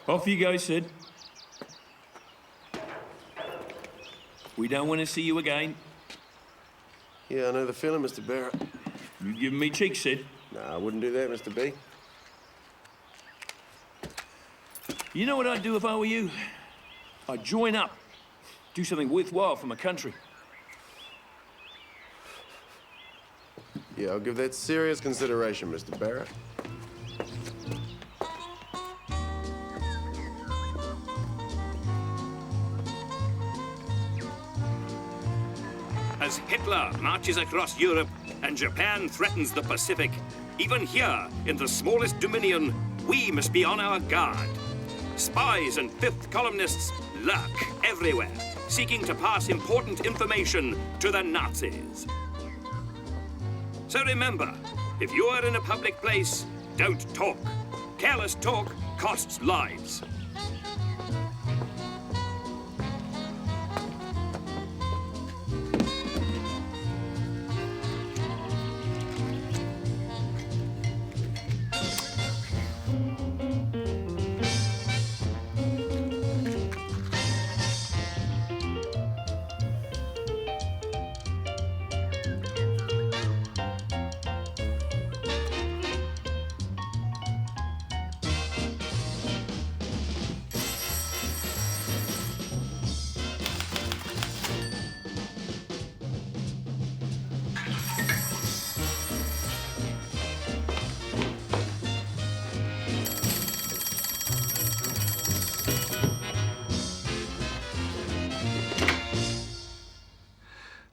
Off you go, Sid. We don't want to see you again. Yeah, I know the feeling, Mr. Barrett. You giving me cheek, Sid? Nah, I wouldn't do that, Mr. B. You know what I'd do if I were you? I'd join up. Do something worthwhile for my country. Yeah, I'll give that serious consideration, Mr. Barrett. As Hitler marches across Europe and Japan threatens the Pacific, even here, in the smallest dominion, we must be on our guard. Spies and fifth columnists lurk everywhere, seeking to pass important information to the Nazis. So remember, if you are in a public place, don't talk. Careless talk costs lives.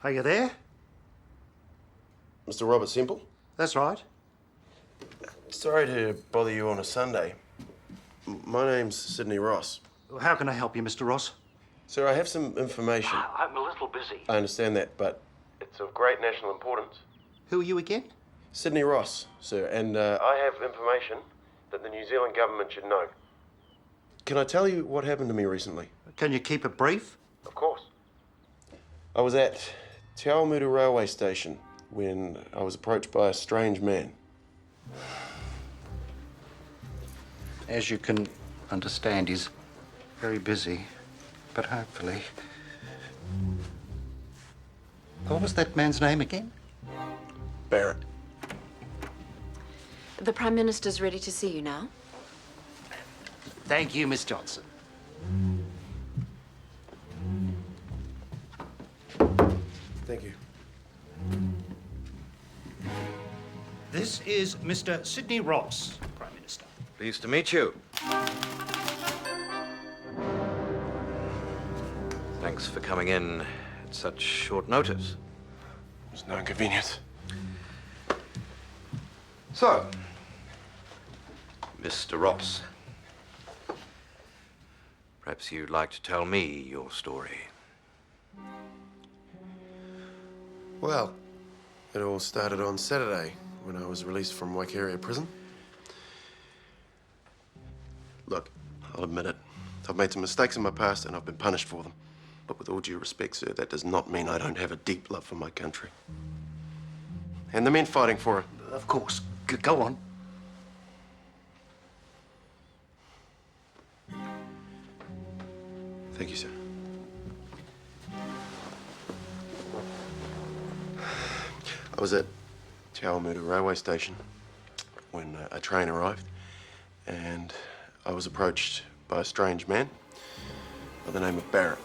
Are you there? Mr. Robert Semple? That's right. Sorry to bother you on a Sunday. My name's Sidney Ross. How can I help you, Mr. Ross? Sir, I have some information. I'm a little busy. I understand that, but it's of great national importance. Who are you again? Sidney Ross, sir, and I have information that the New Zealand government should know. Can I tell you what happened to me recently? Can you keep it brief? Of course. I was at Te Awamutu railway station when I was approached by a strange man. As you can understand, he's very busy, but hopefully... What was that man's name again? Barrett. The Prime Minister's ready to see you now. Thank you, Miss Johnson. Thank you. This is Mr. Sidney Ross, Prime Minister. Pleased to meet you. Thanks for coming in at such short notice. It's no inconvenience. So, Mr. Ross, perhaps you'd like to tell me your story. Well, it all started on Saturday when I was released from Waikaria prison. Look, I'll admit it. I've made some mistakes in my past and I've been punished for them. But with all due respect, sir, that does not mean I don't have a deep love for my country. And the men fighting for it. Of course. Go on. Thank you, sir. I was at Te Awamutu railway station when a train arrived, and I was approached by a strange man by the name of Barrett.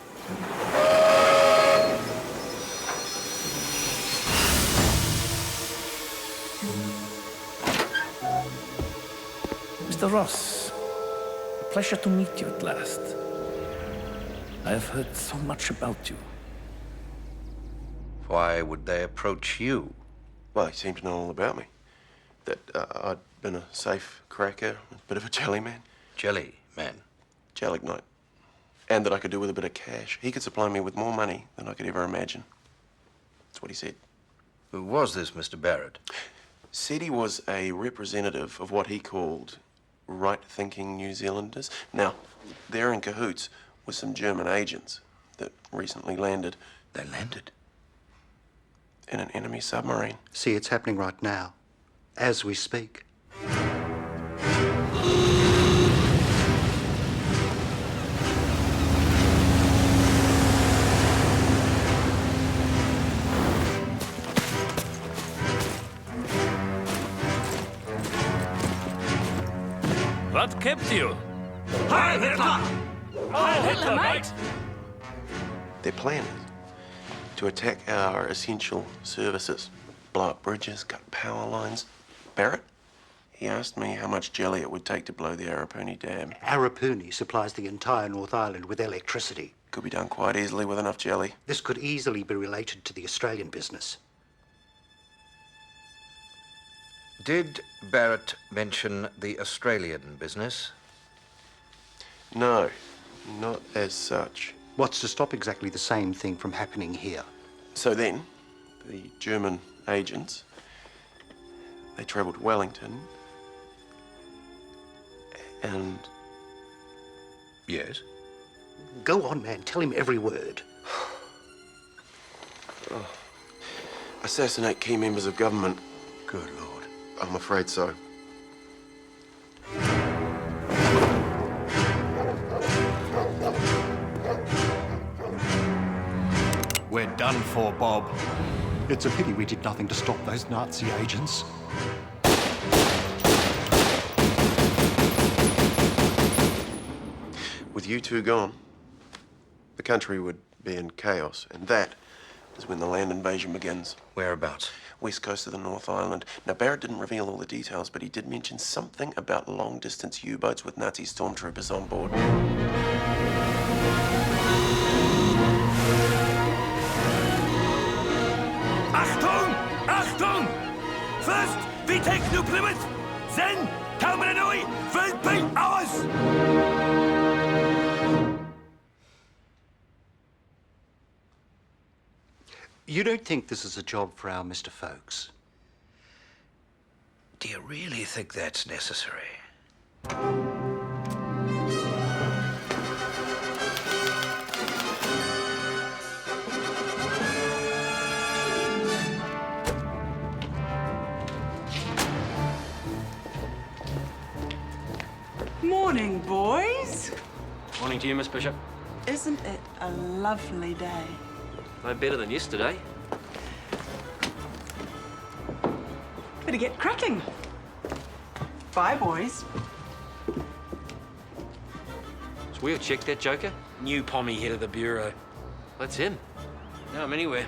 Mr. Ross, a pleasure to meet you at last. I have heard so much about you. Why would they approach you? Well, he seemed to know all about me. That I'd been a safe cracker, a bit of a jelly man. Jelly man. Gelignite. And that I could do with a bit of cash. He could supply me with more money than I could ever imagine. That's what he said. Who was this Mr. Barrett? Said he was a representative of what he called right-thinking New Zealanders. Now, they're in cahoots with some German agents that recently landed. They landed? In an enemy submarine. See, it's happening right now, as we speak. What kept you? Heil Hitler! Heil Hitler, mate! Their plan is to attack our essential services, blow up bridges, cut power lines. Barrett, he asked me how much jelly it would take to blow the Arapuni Dam. Arapuni supplies the entire North Island with electricity. Could be done quite easily with enough jelly. This could easily be related to the Australian business. Did Barrett mention the Australian business? No, not as such. What's to stop exactly the same thing from happening here? So then, the German agents, they travelled to Wellington and... Yes. Go on, man. Tell him every word. assassinate key members of government. Good Lord. I'm afraid so. We're done for, Bob. It's a pity we did nothing to stop those Nazi agents. With you two gone, the country would be in chaos, and that is when the land invasion begins. Whereabouts? West coast of the North Island. Now, Barrett didn't reveal all the details, but he did mention something about long-distance U-boats with Nazi stormtroopers on board. Achtung! Achtung! First, we take New Plymouth, then Kalmanoi will be ours! You don't think this is a job for our Mr. Folks? Do you really think that's necessary? Morning, boys. Morning to you, Miss Bishop. Isn't it a lovely day? No better than yesterday. Better get cracking. Bye, boys. So we'll check that joker. New pommy head of the bureau. That's him. No, I'm anywhere.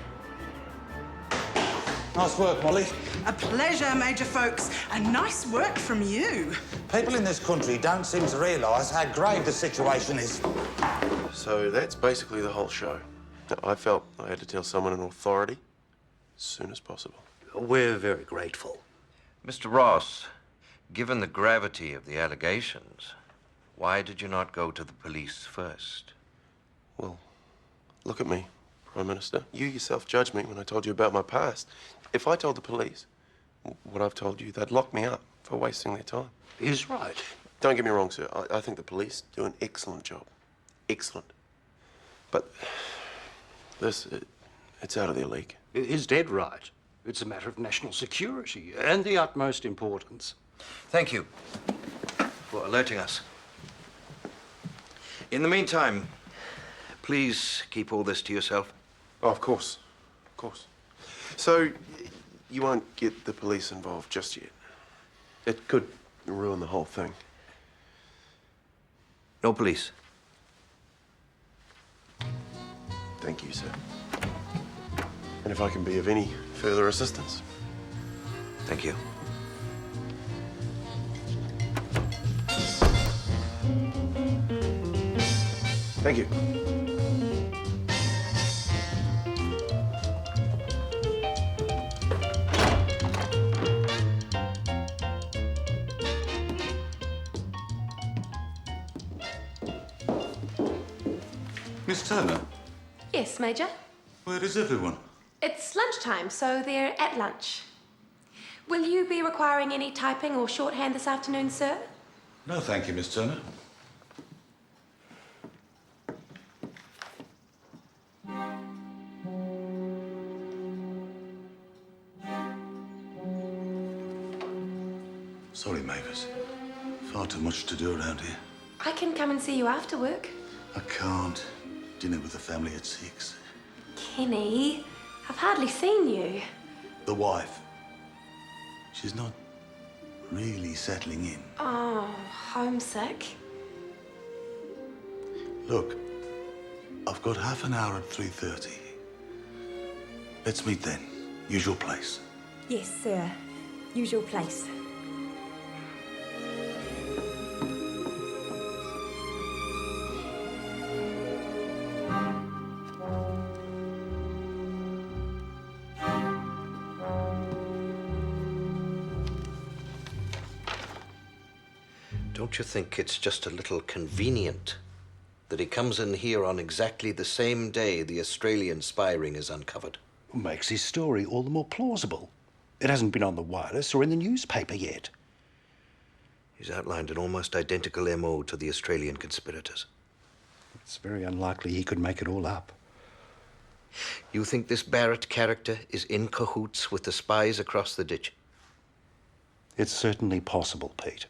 Nice work, Molly. A pleasure, Major Folks, and nice work from you. People in this country don't seem to realise how grave the situation is. So that's basically the whole show. I felt I had to tell someone in authority as soon as possible. We're very grateful. Mr. Ross, given the gravity of the allegations, why did you not go to the police first? Well, look at me, Prime Minister. You yourself judged me when I told you about my past. If I told the police what I've told you, they'd lock me up for wasting their time. He's right. Don't get me wrong, sir. I think the police do an excellent job. Excellent. But it's out of their league. He's dead right. It's a matter of national security and the utmost importance. Thank you for alerting us. In the meantime, please keep all this to yourself. Oh, of course. Of course. So, you won't get the police involved just yet. It could ruin the whole thing. No police. Thank you, sir. And if I can be of any further assistance. Thank you. Thank you. Miss Turner, Yes, Major. where is everyone? It's lunchtime, so they're at lunch. Will you be requiring any typing or shorthand this afternoon, sir? No, thank you, Miss Turner. Sorry, Mavis. Far too much to do around here. I can come and see you after work. I can't. Dinner with the family at 6. Kenny, I've hardly seen you. The wife. She's not Really settling in. Oh, homesick. Look, I've got half an hour at 3:30. Let's meet then. Usual place. Yes, sir. Usual place. Don't you think it's just a little convenient that he comes in here on exactly the same day the Australian spy ring is uncovered? Makes his story all the more plausible. It hasn't been on the wireless or in the newspaper yet. He's outlined an almost identical MO to the Australian conspirators. It's very unlikely he could make it all up. You think this Barrett character is in cahoots with the spies across the ditch? It's certainly possible, Pete.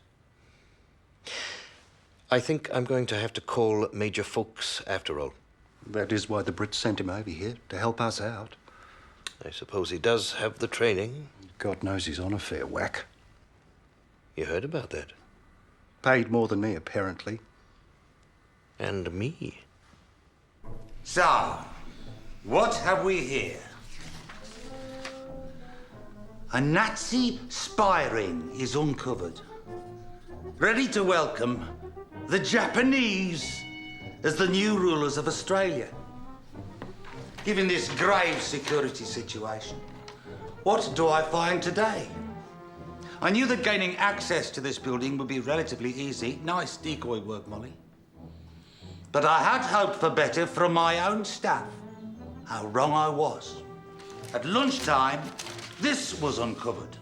I think I'm going to have to call Major Fawkes after all. That is why the Brits sent him over here, to help us out. I suppose he does have the training. God knows he's on a fair whack. You heard about that? Paid more than me, apparently. And me. So, what have we here? A Nazi spy ring is uncovered. Ready to welcome the Japanese as the new rulers of Australia. Given this grave security situation, what do I find today? I knew that gaining access to this building would be relatively easy. Nice decoy work, Molly. But I had hoped for better from my own staff. How wrong I was. At lunchtime, this was uncovered.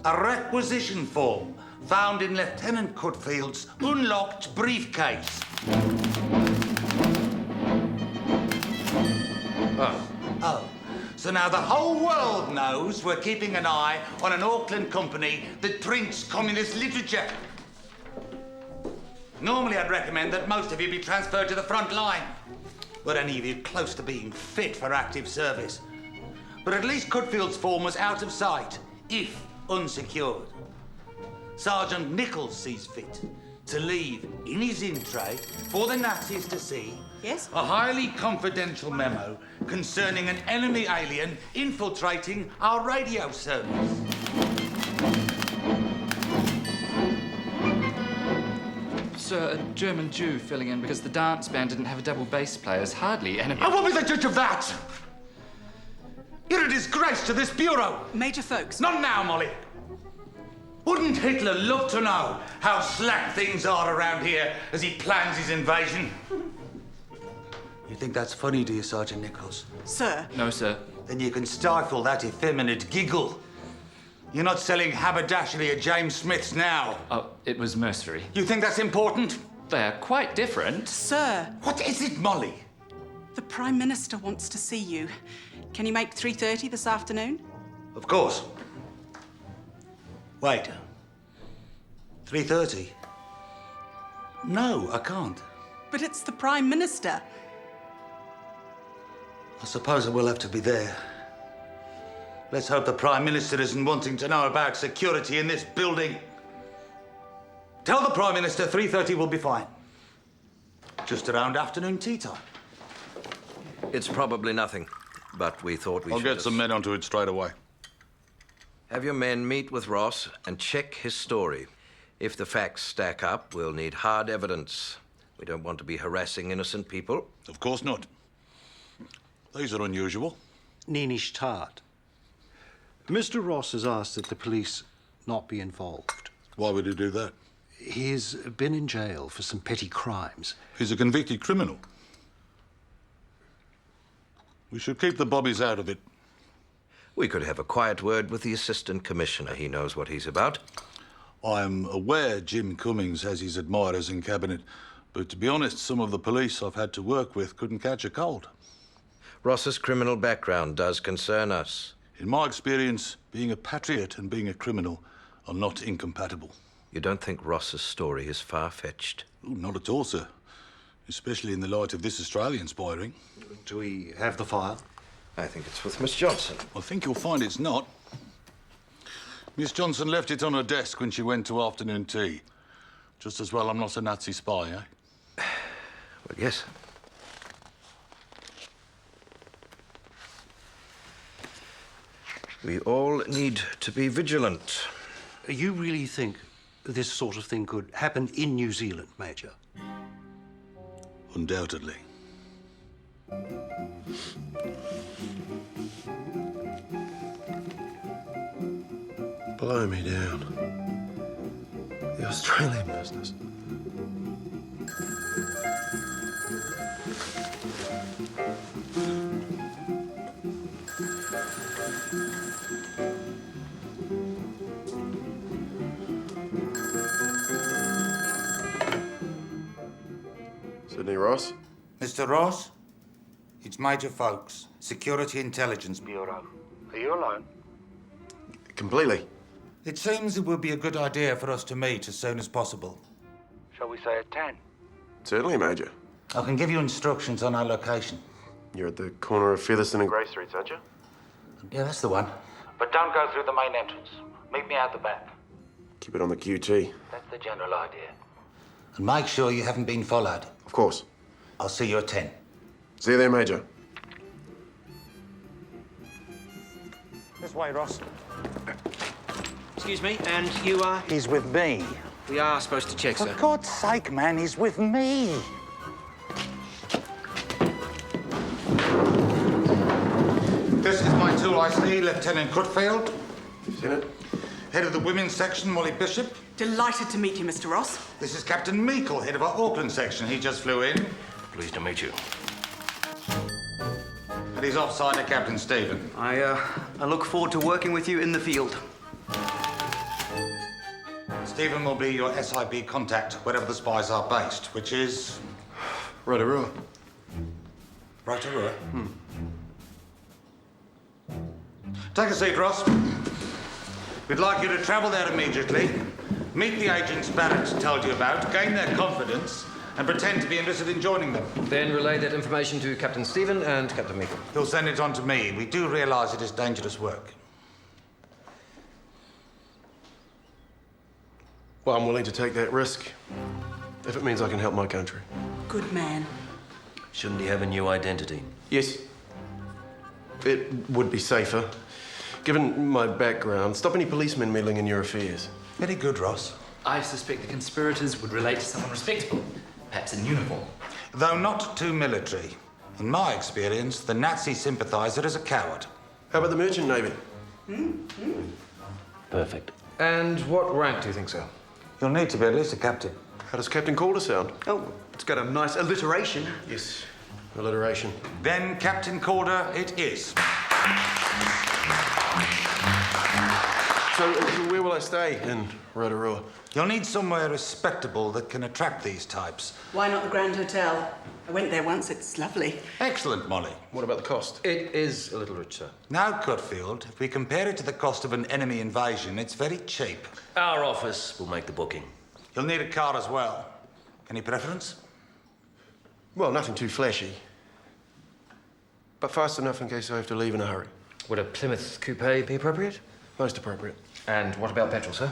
A requisition form found in Lieutenant Cutfield's unlocked briefcase. Oh, so now the whole world knows we're keeping an eye on an Auckland company that prints communist literature. Normally, I'd recommend that most of you be transferred to the front line. Were any of you close to being fit for active service? But at least Cutfield's form was out of sight, if unsecured. Sergeant Nichols sees fit to leave in his in tray for the Nazis to see a highly confidential memo concerning an enemy alien infiltrating our radio service. Sir, a German Jew filling in because the dance band didn't have a double bass player is hardly enemy. I won't be the judge of that! You're a disgrace to this bureau! Major Fawkes. Not now, Molly. Wouldn't Hitler love to know how slack things are around here as he plans his invasion? You think that's funny, do you, Sergeant Nichols? Sir. No, sir. Then you can stifle that effeminate giggle. You're not selling haberdashery at James Smith's now. Oh, it was mercenary. You think that's important? They're quite different. Sir. What is it, Molly? The Prime Minister wants to see you. Can you make 3:30 this afternoon? Of course. Wait. 3:30? No, I can't. But it's the Prime Minister. I suppose I will have to be there. Let's hope the Prime Minister isn't wanting to know about security in this building. Tell the Prime Minister 3:30 will be fine. Just around afternoon tea time. It's probably nothing, but we thought we I'll should... get some men onto it straight away. Have your men meet with Ross and check his story. If the facts stack up, we'll need hard evidence. We don't want to be harassing innocent people. Of course not. These are unusual. Neenish tart. Mr. Ross has asked that the police not be involved. Why would he do that? He's been in jail for some petty crimes. He's a convicted criminal. We should keep the bobbies out of it. We could have a quiet word with the Assistant Commissioner. He knows what he's about. I'm aware Jim Cummings has his admirers in Cabinet, but to be honest, some of the police I've had to work with couldn't catch a cold. Ross's criminal background does concern us. In my experience, being a patriot and being a criminal are not incompatible. You don't think Ross's story is far-fetched? Oh, not at all, sir. Especially in the light of this Australian spy ring. Do we have the file? I think it's with Miss Johnson. I think you'll find it's not. Miss Johnson left it on her desk when she went to afternoon tea. Just as well I'm not a Nazi spy, eh? Well, yes. We all need to be vigilant. You really think this sort of thing could happen in New Zealand, Major? Undoubtedly. Blow me down. The Australian business. Sydney Ross? Mr. Ross? It's Major Folks, Security Intelligence Bureau. Are you alone? Completely. It seems it would be a good idea for us to meet as soon as possible. Shall we say at 10? Certainly, Major. I can give you instructions on our location. You're at the corner of Featherston and Grey Streets, aren't you? Yeah, that's the one. But don't go through the main entrance. Meet me out the back. Keep it on the QT. That's the general idea. And make sure you haven't been followed. Of course. I'll see you at 10. See you there, Major. This way, Ross. Excuse me, and you are? He's with me. We are supposed to check, sir. For God's sake, man, he's with me. This is my 2IC, Lieutenant Cutfield. Seen it? Head of the women's section, Molly Bishop. Delighted to meet you, Mr. Ross. This is Captain Meikle, head of our Auckland section. He just flew in. Pleased to meet you. And he's offsider, Captain Stephen. I look forward to working with you in the field. Stephen will be your SIB contact wherever the spies are based, which is... Rotorua. Rotorua? Take a seat, Ross. We'd like you to travel there immediately, meet the agents Bennett told you about, gain their confidence, and pretend to be interested in joining them. Then relay that information to Captain Stephen and Captain Meikle. He'll send it on to me. We do realise it is dangerous work. Well, I'm willing to take that risk, if it means I can help my country. Good man. Shouldn't he have a new identity? Yes. It would be safer. Given my background, stop any policemen meddling in your affairs. Very good, Ross. I suspect the conspirators would relate to someone respectable, perhaps in uniform. Though not too military. In my experience, the Nazi sympathiser is a coward. How about the merchant navy? Perfect. And what rank do you think, sir? You'll need to be at least a captain. How does Captain Calder sound? Oh, it's got a nice alliteration. Yes, alliteration. Then Captain Calder it is. So, where will I stay in Rotorua? You'll need somewhere respectable that can attract these types. Why not the Grand Hotel? I went there once, it's lovely. Excellent, Molly. What about the cost? It is a little rich, sir. Now, Cutfield, if we compare it to the cost of an enemy invasion, it's very cheap. Our office will make the booking. You'll need a car as well. Any preference? Well, nothing too flashy. But fast enough in case I have to leave in a hurry. Would a Plymouth coupe be appropriate? Most appropriate. And what about petrol, sir?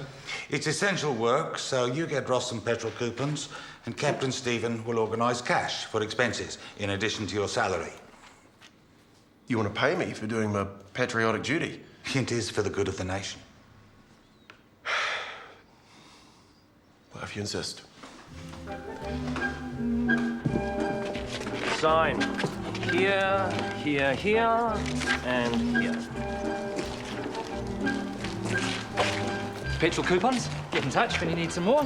It's essential work, so you get Ross some petrol coupons, and Captain Stephen will organise cash for expenses, in addition to your salary. You want to pay me for doing my patriotic duty? It is for the good of the nation. Well, if you insist. Sign. Here, here, here, and here. Petrol coupons? Get in touch when you need some more.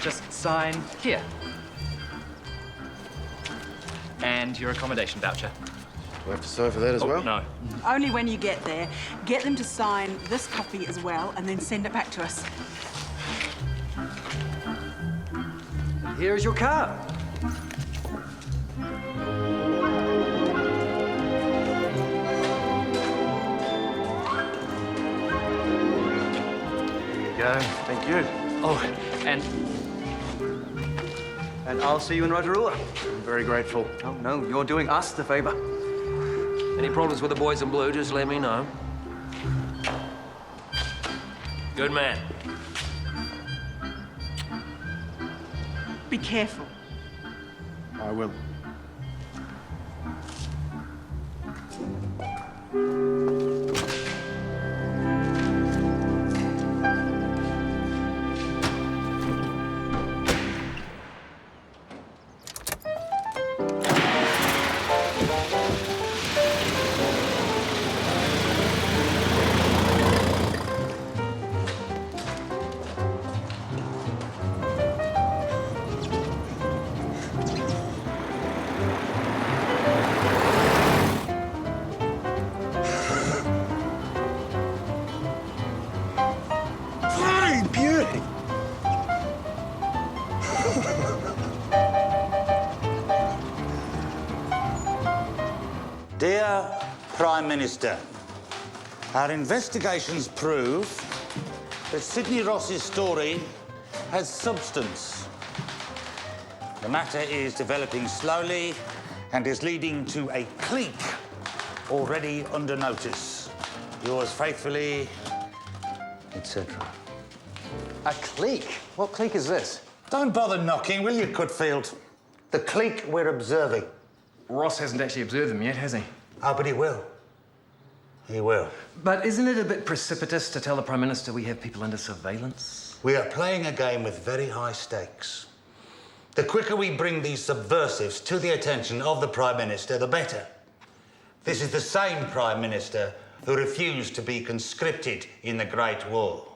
Just sign here. And your accommodation voucher. Do I have to sign for that as well? No. Only when you get there. Get them to sign this copy as well and then send it back to us. Here is your car. Go. Thank you. Oh, and I'll see you in Rotorua. I'm very grateful. Oh, no, you're doing us the favour. Any problems with the boys in blue, just let me know. Good man. Be careful. I will. Beauty! Dear Prime Minister, our investigations prove that Sidney Ross's story has substance. The matter is developing slowly and is leading to a clique already under notice. Yours faithfully, etc. A clique? What clique is this? Don't bother knocking, will you, Cutfield? The clique we're observing. Ross hasn't actually observed them yet, has he? Oh, but he will. He will. But isn't it a bit precipitous to tell the Prime Minister we have people under surveillance? We are playing a game with very high stakes. The quicker we bring these subversives to the attention of the Prime Minister, the better. This is the same Prime Minister who refused to be conscripted in the Great War.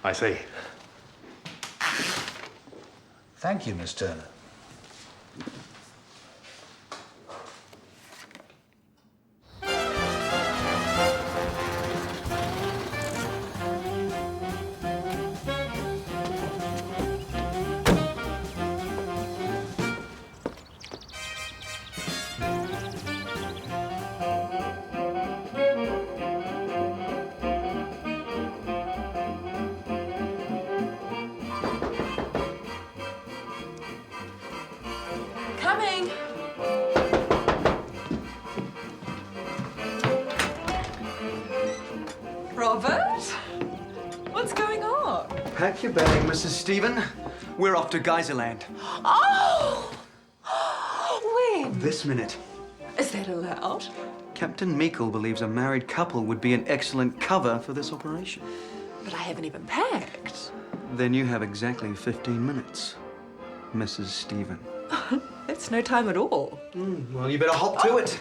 I see. Thank you, Miss Turner. Coming! Robert? What's going on? Pack your bag, Mrs. Stephen. We're off to Geyserland. Oh! When? This minute. Is that allowed? Captain Meikle believes a married couple would be an excellent cover for this operation. But I haven't even packed. Then you have exactly 15 minutes, Mrs. Stephen. That's no time at all. Well, you better hop to it.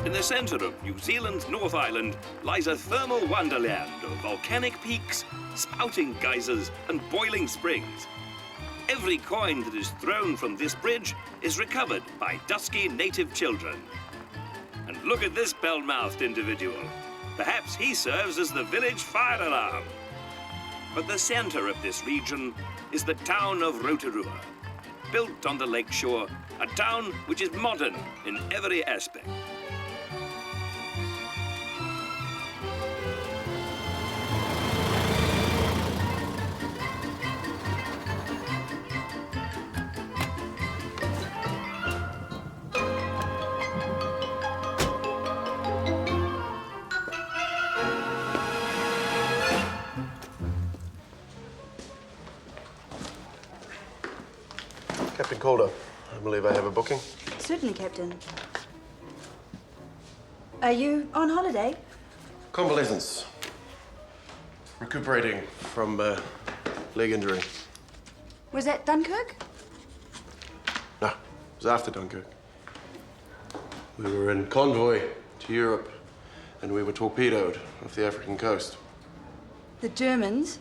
In the centre of New Zealand's North Island lies a thermal wonderland of volcanic peaks, spouting geysers, and boiling springs. Every coin that is thrown from this bridge is recovered by dusky native children. And look at this bell-mouthed individual. Perhaps he serves as the village fire alarm. But the centre of this region is the town of Rotorua, built on the lakeshore, a town which is modern in every aspect. Captain Calder, I believe I have a booking. Certainly, Captain. Are you on holiday? Convalescence. Recuperating from leg injury. Was that Dunkirk? No, it was after Dunkirk. We were in convoy to Europe, and we were torpedoed off the African coast. The Germans?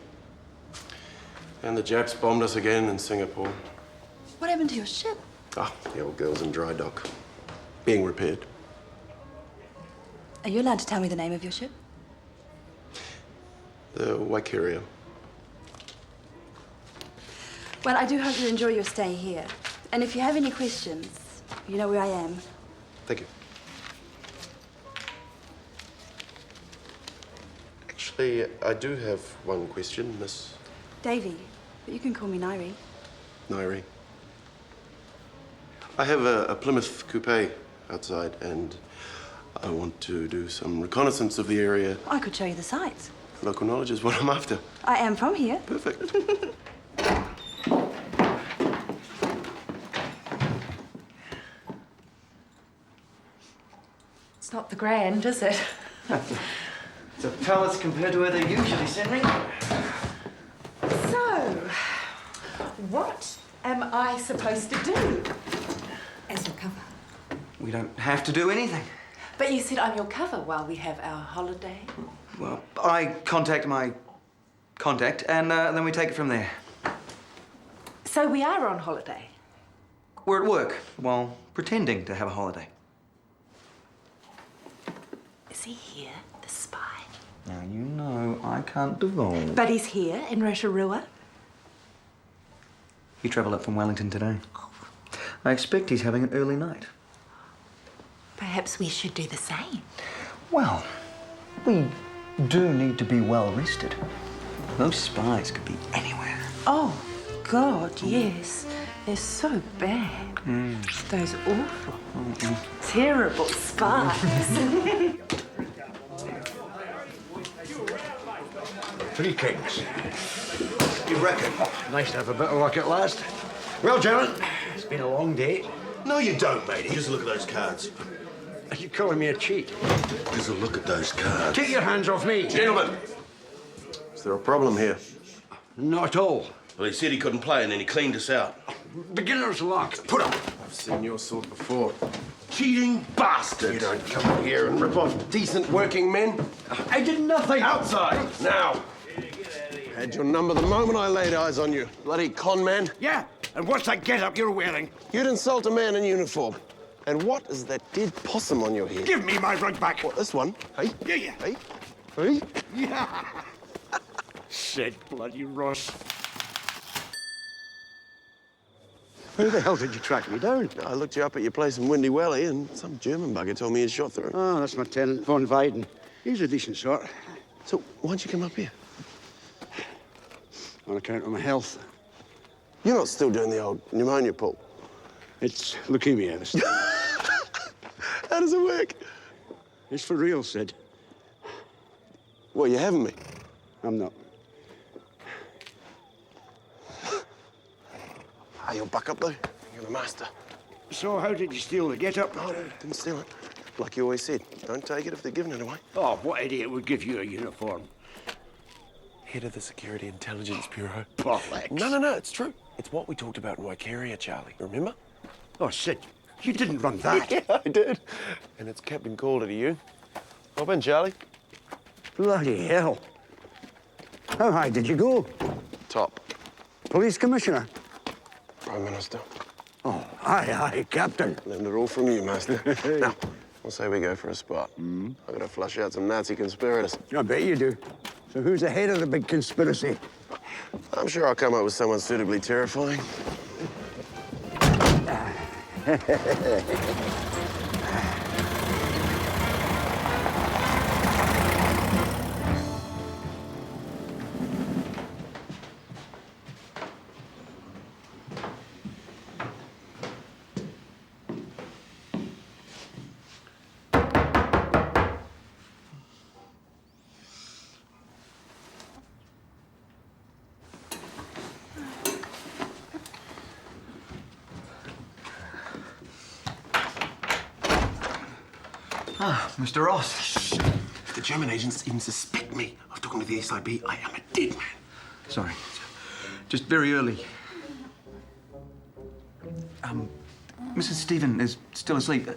And the Japs bombed us again in Singapore. What happened to your ship? Ah, the old girl's in dry dock, being repaired. Are you allowed to tell me the name of your ship? The Waikaria. Well, I do hope you enjoy your stay here. And if you have any questions, you know where I am. Thank you. Actually, I do have one question, Miss Davy, but you can call me Nairi. Nairi. I have a Plymouth coupe outside, and I want to do some reconnaissance of the area. I could show you the sights. Local knowledge is what I'm after. I am from here. Perfect. It's not the Grand, is it? It's a palace compared to where they usually send me. So, what am I supposed to do as your cover? We don't have to do anything. But you said I'm your cover while we have our holiday. Well, I contact my contact, and then we take it from there. So we are on holiday. We're at work while pretending to have a holiday. Is he here, the spy? Now, you know I can't divulge. But he's here in Rotorua. He travelled up from Wellington today. I expect he's having an early night. Perhaps we should do the same. Well, we do need to be well rested. Those spies could be anywhere. Oh, God, yes. They're so bad. Those awful, terrible spies. 3 kings. You reckon? Nice to have a bit of luck at last. Well, gentlemen, it's been a long day. No, you don't, matey. Just look at those cards. Are you calling me a cheat? Just a look at those cards. Take your hands off me. Gentlemen, is there a problem here? Not at all. Well, he said he couldn't play and then he cleaned us out. Beginner's luck. Put up. I've seen your sort before. Cheating bastard! You don't come in here and rip off decent working men. I did nothing. Outside, now. Had your number the moment I laid eyes on you. Bloody con man. Yeah, and what's that get-up you're wearing? You'd insult a man in uniform. And what is that dead possum on your head? Give me my rug back. What, this one? Hey? Yeah. Hey? Hey? Yeah. Said bloody Ross. Who the hell did you track me down? I looked you up at your place in Windy Valley and some German bugger told me you'd shot through. Oh, that's my tenant, von Weiden. He's a decent sort. So why'd you come up here? On account of my health. You're not still doing the old pneumonia pull? It's leukemia this time. How does it work? It's for real, Sid. Well, you having me? I'm not. You'll buck up, though. You're the master. So how did you steal the get-up? No, didn't steal it. Like you always said, don't take it if they're giving it away. Oh, what idiot would give you a uniform? Head of the Security Intelligence Bureau. Bollocks. No, it's true. It's what we talked about in Waikeria, Charlie. Remember? Oh, Sid, you didn't run that. Yeah, I did. And it's Captain Calder to you. Hop in, Charlie. Bloody hell. How high did you go? Top. Police Commissioner? Prime Minister. Oh, aye, Captain. Learned it all from you, Master. Now, we'll say we go for a spot. I've got to flush out some Nazi conspirators. I bet you do. So who's the head of the big conspiracy? I'm sure I'll come up with someone suitably terrifying. Ah, Mr. Ross. If the German agents even suspect me of talking to the SIB, I am a dead man. Sorry. Just very early. Mrs. Stephen is still asleep. Do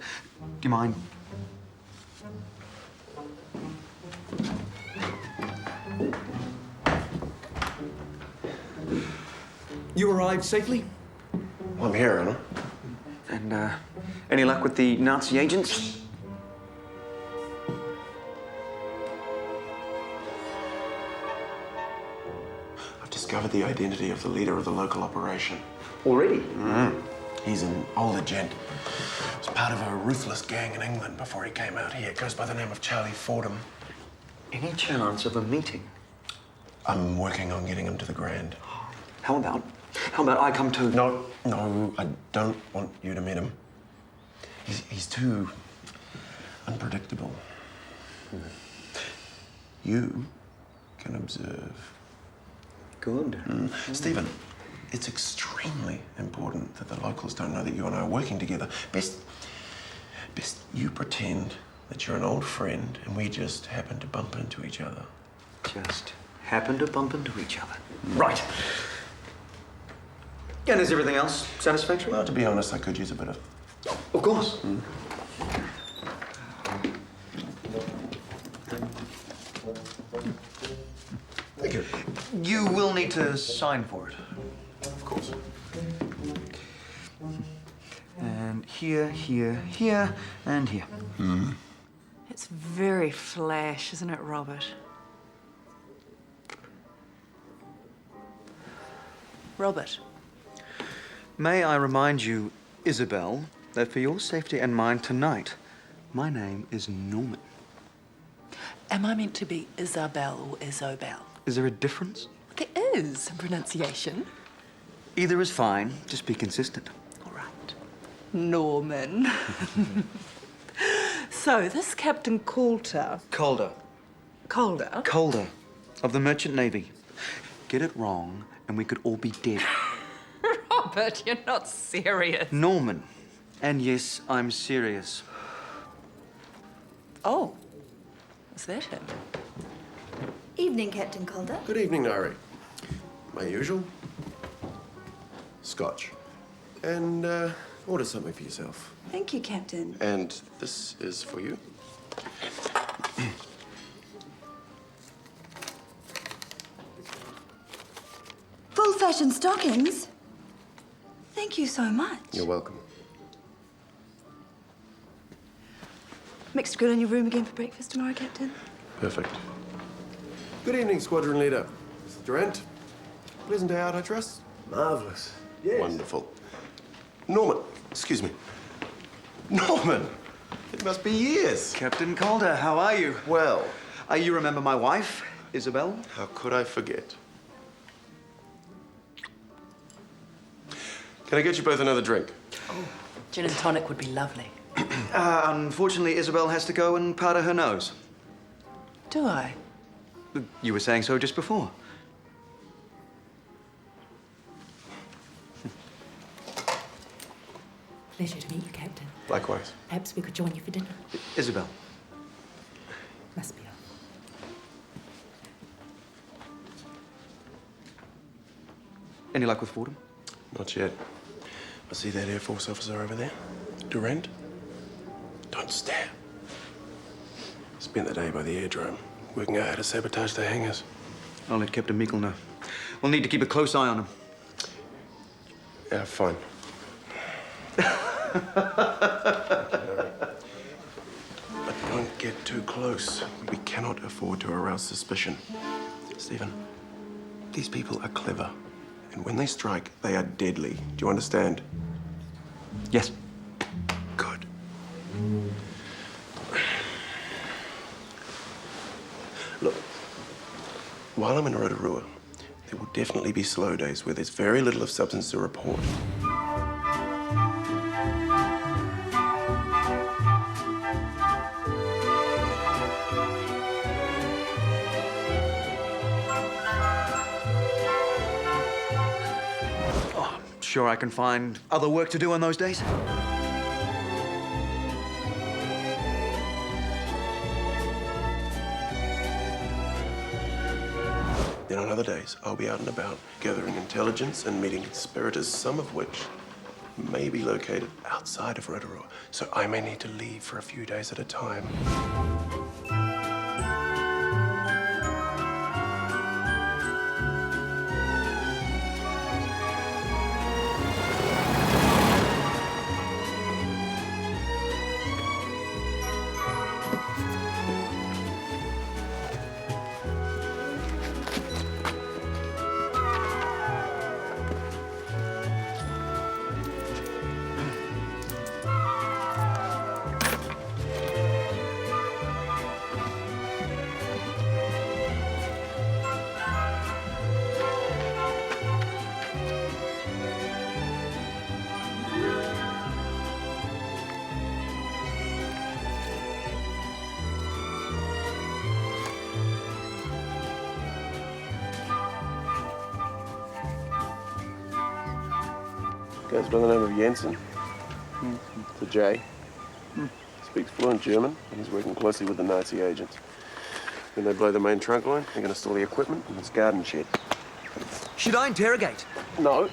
you mind? You arrived safely? Well, I'm here, Anna. And, any luck with the Nazi agents? I've discovered the identity of the leader of the local operation. Already? He's an older gent. Was part of a ruthless gang in England before he came out here. Goes by the name of Charlie Fordham. Any chance of a meeting? I'm working on getting him to the Grand. How about I come too? No, I don't want you to meet him. He's too unpredictable. You can observe. Good. Stephen, it's extremely important that the locals don't know that you and I are working together. Best you pretend that you're an old friend and we just happen to bump into each other. Just happen to bump into each other. Right. And is everything else satisfactory? Well, to be honest, I could use a bit of... Of course. Thank you. You will need to sign for it. Of course. And here, here, here, and here. It's very flash, isn't it, Robert? Robert. May I remind you, Isabel, that for your safety and mine tonight, my name is Norman. Am I meant to be Isabel or Isobel? Is there a difference? There is in pronunciation. Either is fine. Just be consistent. Norman. So, this Captain Coulter... Calder. Calder? Calder. Of the Merchant Navy. Get it wrong, and we could all be dead. Robert, you're not serious. Norman. And yes, I'm serious. Oh. Is that him? Evening, Captain Calder. Good evening, Nari. My usual. Scotch. And, order something for yourself. Thank you, Captain. And this is for you. Full-fashion stockings? Thank you so much. You're welcome. Mixed grill in your room again for breakfast tomorrow, Captain? Perfect. Good evening, Squadron Leader. Mr. Durant. Pleasant day out, I trust? Marvellous. Yes. Wonderful. Norman, excuse me. Norman! It must be years. Captain Calder, how are you? Well. You remember my wife, Isabel? How could I forget? Can I get you both another drink? Oh, gin and tonic would be lovely. Unfortunately, Isabel has to go and powder her nose. Do I? You were saying so just before. Pleasure to meet you, Captain. Likewise. Perhaps we could join you for dinner. Isabel. Must be off. Any luck with Fordham? Not yet. I see that Air Force officer over there. Durant. Don't stare. Spent the day by the airdrome, working out how to sabotage the hangars. I'll let Captain Meikle know. We'll need to keep a close eye on him. Yeah, fine. But don't get too close. We cannot afford to arouse suspicion. Stephen, these people are clever. And when they strike, they are deadly. Do you understand? Yes. Good. Look, while I'm in Rotorua, there will definitely be slow days where there's very little of substance to report. Sure I can find other work to do on those days? Then on other days, I'll be out and about, gathering intelligence and meeting conspirators, some of which may be located outside of Rotorua. So I may need to leave for a few days at a time. Goes by the name of Jensen. It's a J. Speaks fluent German, and he's working closely with the Nazi agents. When they blow the main trunk line, they're going to store the equipment in this garden shed. Should I interrogate? No,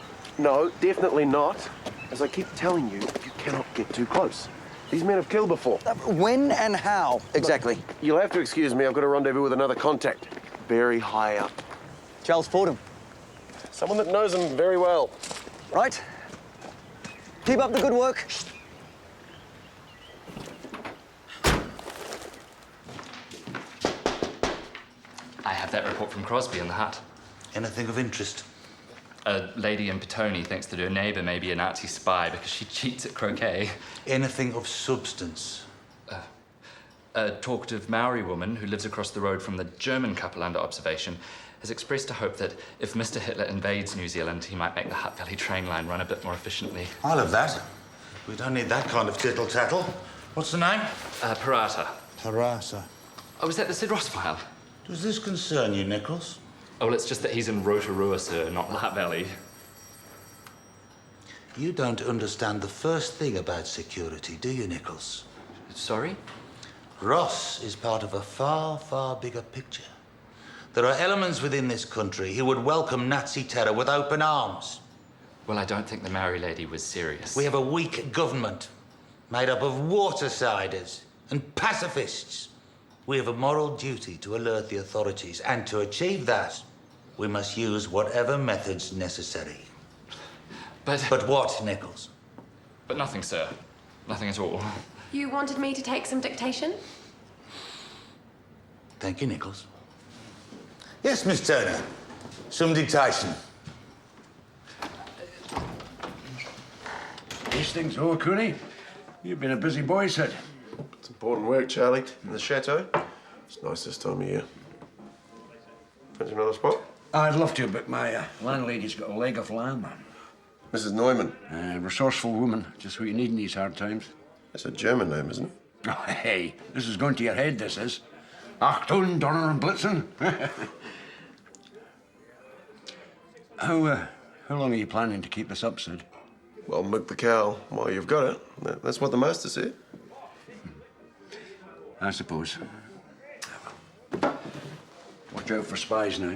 definitely not. As I keep telling you, you cannot get too close. These men have killed before. When and how, exactly? Look, you'll have to excuse me. I've got a rendezvous with another contact. Very high up. Charles Fordham. Someone that knows him very well. Right. Keep up the good work. I have that report from Crosby in the hut. Anything of interest? A lady in Petone thinks that her neighbour may be a Nazi spy because she cheats at croquet. Anything of substance? A talkative Maori woman who lives across the road from the German couple under observation has expressed a hope that if Mr. Hitler invades New Zealand, he might make the Hutt Valley train line run a bit more efficiently. I'll have that. We don't need that kind of tittle-tattle. What's the name? Parata. Parata. Oh, was that the Sid Ross file? Does this concern you, Nichols? Oh, well, it's just that he's in Rotorua, sir, not the Hutt Valley. You don't understand the first thing about security, do you, Nichols? Sorry? Ross is part of a far, far bigger picture. There are elements within this country who would welcome Nazi terror with open arms. Well, I don't think the Maori lady was serious. We have a weak government made up of watersiders and pacifists. We have a moral duty to alert the authorities, and to achieve that, we must use whatever methods necessary. But what, Nichols? But nothing, sir. Nothing at all. You wanted me to take some dictation? Thank you, Nichols. Yes, Miss Turner. Some dictation. These things over, Cooney. You've been a busy boy, Sid. It's important work, Charlie. In the chateau. It's nice this time of year. Fancy another spot? I'd love to, but my landlady's got a leg of lamb. Mrs. Neumann. Resourceful woman. Just what you need in these hard times. That's a German name, isn't it? Oh, hey, this is going to your head, this is. Achtung, Donner and Blitzen. How long are you planning to keep this up, Sid? Well, milk the cow while you've got it. That's what the master said. I suppose. Watch out for spies now.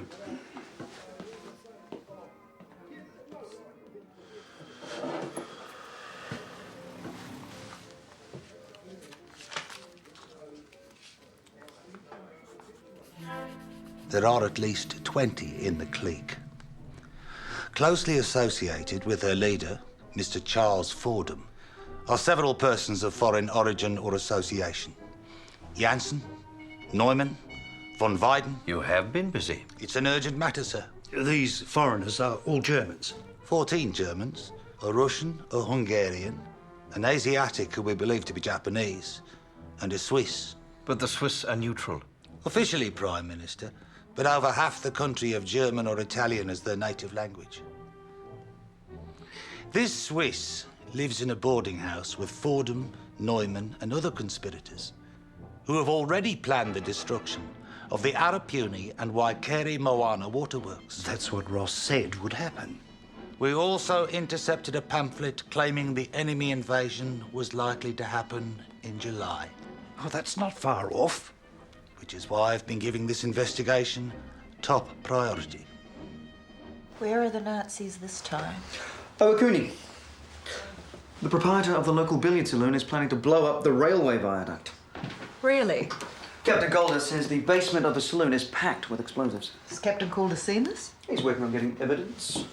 There are at least 20 in the clique. Closely associated with her leader, Mr. Charles Fordham, are several persons of foreign origin or association. Janssen, Neumann, von Weiden. You have been busy. It's an urgent matter, sir. These foreigners are all Germans? 14 Germans, a Russian, a Hungarian, an Asiatic who we believe to be Japanese, and a Swiss. But the Swiss are neutral. Officially, Prime Minister, but over half the country have German or Italian as their native language. This Swiss lives in a boarding house with Fordham, Neumann, and other conspirators who have already planned the destruction of the Arapuni and Waikere Moana waterworks. That's what Ross said would happen. We also intercepted a pamphlet claiming the enemy invasion was likely to happen in July. Oh, that's not far off. Which is why I've been giving this investigation top priority. Where are the Nazis this time? Oh, Cooney. The proprietor of the local billiard saloon is planning to blow up the railway viaduct. Really? Captain Calder says the basement of the saloon is packed with explosives. Has Captain Calder seen this? He's working on getting evidence.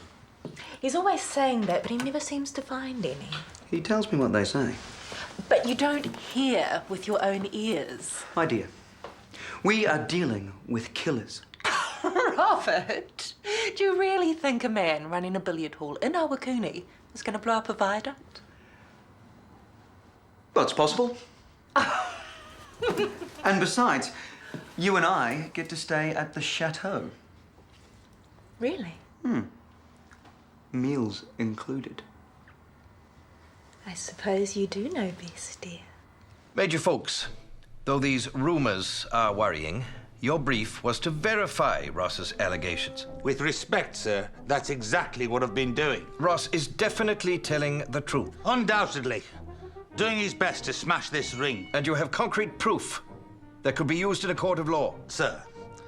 He's always saying that, but he never seems to find any. He tells me what they say. But you don't hear with your own ears. My dear, we are dealing with killers. Robert, do you really think a man running a billiard hall in Awakuni is going to blow up a viaduct? Well, it's possible. And besides, you and I get to stay at the chateau. Really? Meals included. I suppose you do know best, dear. Major Folks, though these rumours are worrying, Your brief was to verify Ross's allegations. With respect, sir, that's exactly what I've been doing. Ross is definitely telling the truth. Undoubtedly. Doing his best to smash this ring. And you have concrete proof that could be used in a court of law. Sir,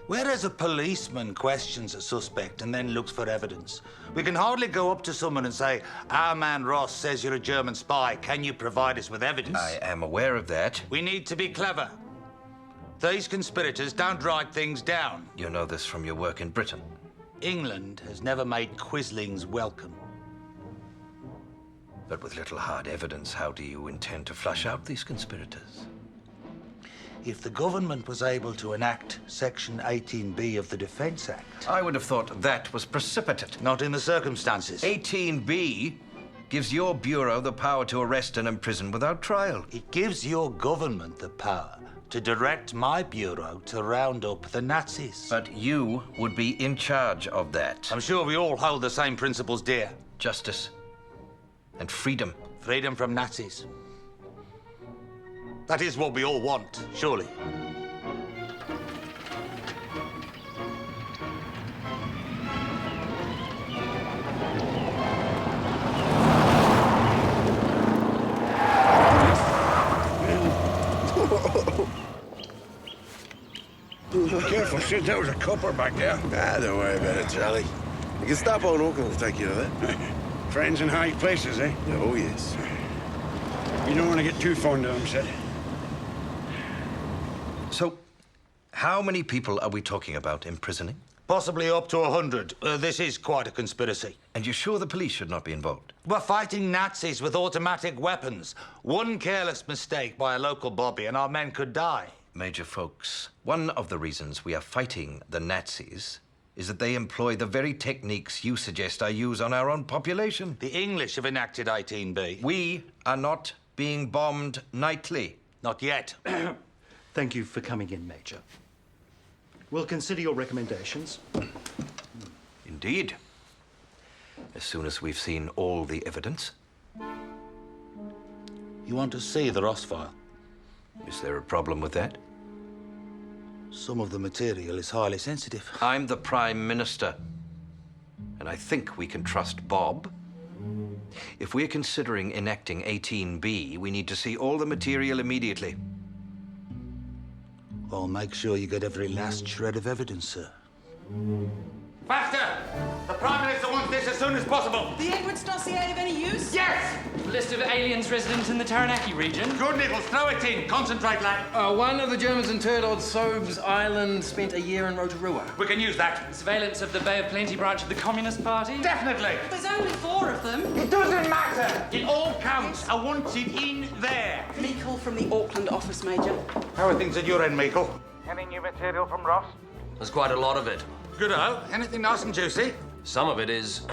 whereas a policeman questions a suspect and then looks for evidence, we can hardly go up to someone and say, our man Ross says you're a German spy. Can you provide us with evidence? I am aware of that. We need to be clever. These conspirators don't write things down. You know this from your work in Britain. England has never made quislings welcome. But with little hard evidence, how do you intend to flush out these conspirators? If the government was able to enact Section 18B of the Defence Act... I would have thought that was precipitate. Not in the circumstances. 18B gives your bureau the power to arrest and imprison without trial. It gives your government the power to direct my bureau to round up the Nazis. But you would be in charge of that. I'm sure we all hold the same principles dear. Justice and freedom. Freedom from Nazis. That is what we all want, surely. Careful, Sid, that was a copper back there. Ah, don't worry about it, Charlie. You can stop on Auckland to take care of that. Friends in high places, eh? Oh, yes. You don't want to get too fond of them, Sid. So, how many people are we talking about imprisoning? Possibly up to 100. This is quite a conspiracy. And you're sure the police should not be involved? We're fighting Nazis with automatic weapons. One careless mistake by a local bobby and our men could die. Major Folks, one of the reasons we are fighting the Nazis is that they employ the very techniques you suggest I use on our own population. The English have enacted 18B. We are not being bombed nightly. Not yet. Thank you for coming in, Major. We'll consider your recommendations. Indeed. As soon as we've seen all the evidence. You want to see the Ross file? Is there a problem with that? Some of the material is highly sensitive. I'm the Prime Minister, and I think we can trust Bob. If we're considering enacting 18B, we need to see all the material immediately. I'll make sure you get every last shred of evidence, sir. Faster! The Prime Minister wants this as soon as possible. The Edwards dossier of any use? Yes! List of aliens resident in the Taranaki region. Good, Nichols. Throw it in. Concentrate, lad. One of the Germans interred on Sobes Island, spent a year in Rotorua. We can use that. Surveillance of the Bay of Plenty branch of the Communist Party. Definitely. There's only 4 of them. It doesn't matter. It all counts. I want it in there. Meikle from the Auckland office, Major. How are things at your end, Meikle? Any new material from Ross? There's quite a lot of it. Good-o. Anything nice and juicy? Some of it is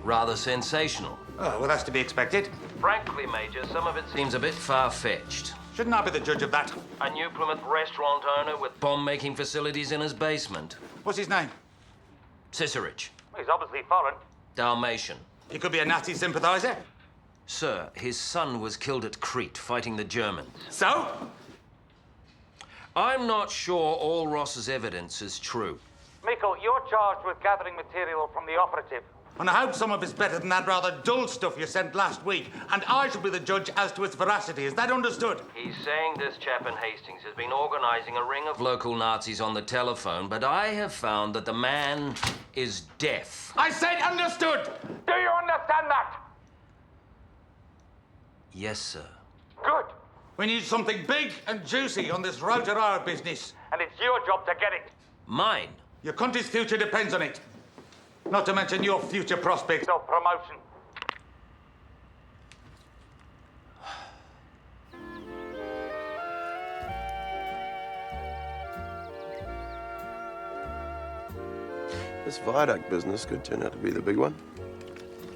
rather sensational. Oh, well, that's to be expected. Frankly, Major, some of it seems a bit far-fetched. Shouldn't I be the judge of that? A New Plymouth restaurant owner with bomb-making facilities in his basement. What's his name? Cicerich. He's obviously foreign. Dalmatian. He could be a Nazi sympathizer. Sir, his son was killed at Crete fighting the Germans. So? I'm not sure all Ross's evidence is true. Meikle, you're charged with gathering material from the operative. And I hope some of it's better than that rather dull stuff you sent last week. And I shall be the judge as to its veracity. Is that understood? He's saying this chap in Hastings has been organizing a ring of local Nazis on the telephone, but I have found that the man is deaf. I said understood! Do you understand that? Yes, sir. Good. We need something big and juicy on this Rotorua business. And it's your job to get it. Mine? Your country's future depends on it. Not to mention your future prospects. No promotion. This viaduct business could turn out to be the big one.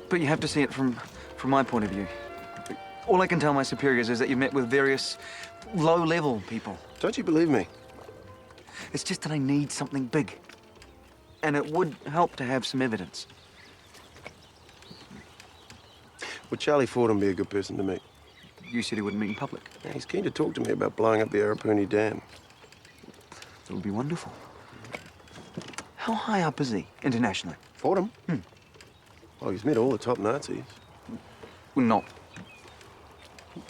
But you have to see it from my point of view. All I can tell my superiors is that you've met with various low-level people. Don't you believe me? It's just that I need something big. And it would help to have some evidence. Would Charlie Fordham be a good person to meet? You said he wouldn't meet in public. Yeah, he's keen to talk to me about blowing up the Arapuni Dam. It'll be wonderful. How high up is he, internationally? Fordham? Oh, he's met all the top Nazis. Well, not.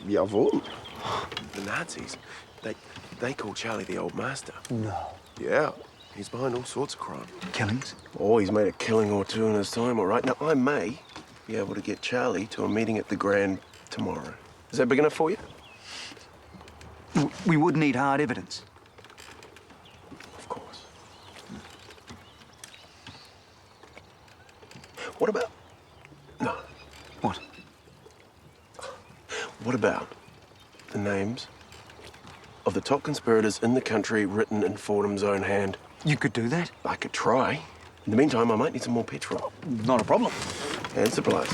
Jawohl. The Nazis, they call Charlie the Old Master. No. Yeah. He's behind all sorts of crime. Killings? Oh, he's made a killing or two in his time, all right. Now, I may be able to get Charlie to a meeting at the Grand tomorrow. Is that big enough for you? We would need hard evidence. Of course. What about... No. What? What about the names of the top conspirators in the country written in Fordham's own hand? You could do that? I could try. In the meantime, I might need some more petrol. Not a problem. And supplies.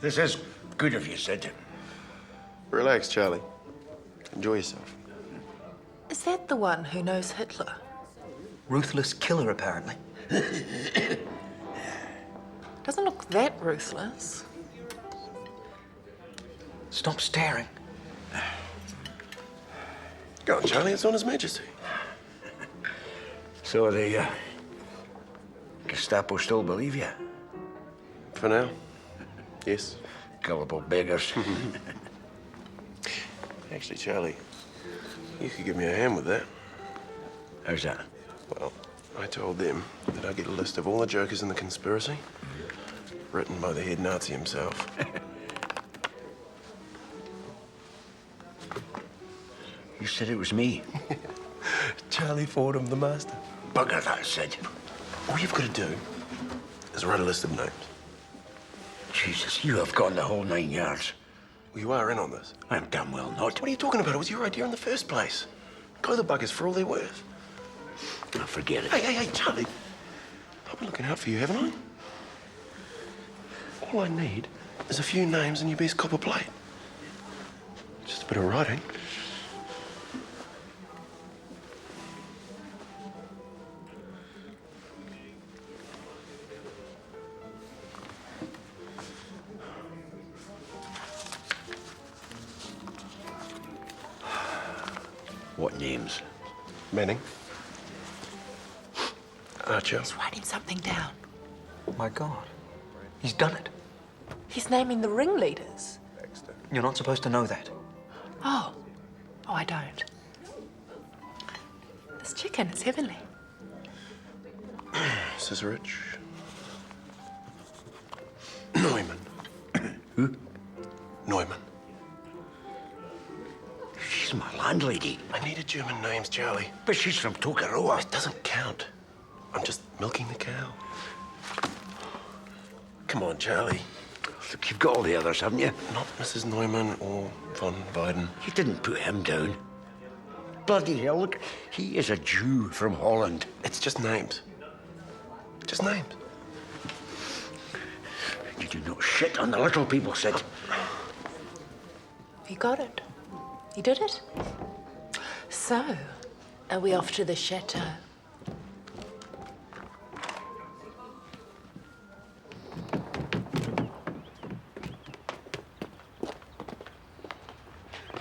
This is good of you, Sid. Relax, Charlie. Enjoy yourself. Is that the one who knows Hitler? Ruthless killer, apparently. Doesn't look that ruthless. Stop staring. Go on, Charlie. It's on His Majesty. So the Gestapo still believe you? For now, yes. Gullible beggars. Actually, Charlie, you could give me a hand with that. How's that? Well, I told them that I'd get a list of all the jokers in the conspiracy, written by the head Nazi himself. You said it was me. Charlie Fordham, the master. Bugger that, Sid. All you've got to do is write a list of names. Jesus, you have gone the whole 9 yards. Well, you are in on this. I'm damn well not. What are you talking about? It was your idea in the first place. Go the buggers for all they're worth. Oh, forget it. Hey, Charlie. I've been looking out for you, haven't I? All I need is a few names and your best copper plate. Just a bit of writing. What names? Manning. Archer. He's writing something down. My God. He's done it. He's naming the ringleaders. You're not supposed to know that. Oh. Oh, I don't. This chicken is heavenly. Ciserich. Neumann. Who? Neumann. She's my landlady. I needed German names, Charlie. But she's from Tokoroa. It doesn't count. I'm just milking the cow. Come on, Charlie. Look, you've got all the others, haven't you? Not Mrs. Neumann or von Weiden. You didn't put him down. Bloody hell, look, he is a Jew from Holland. It's just names. Just names. You do not shit on the little people, Sid. You got it. You did it. So, are we off to the chateau?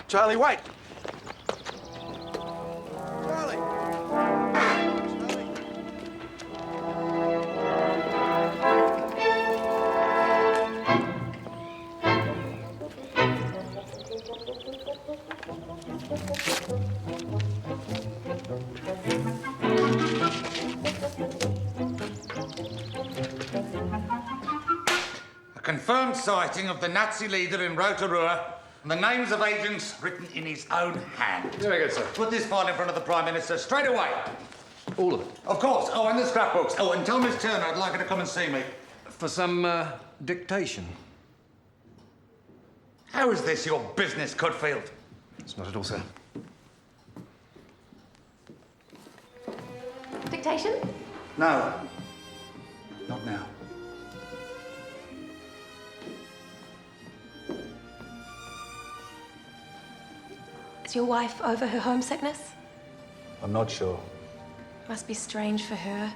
Charlie, wait! A confirmed sighting of the Nazi leader in Rotorua and the names of agents written in his own hand. Very good, sir. Put this file in front of the Prime Minister straight away. All of it? Of course. Oh, and the scrapbooks. Oh, and tell Miss Turner I'd like her to come and see me. For some, dictation. How is this your business, Cudfield? It's not at all, sir. Dictation? No. Not now. Is your wife over her homesickness? I'm not sure. Must be strange for her.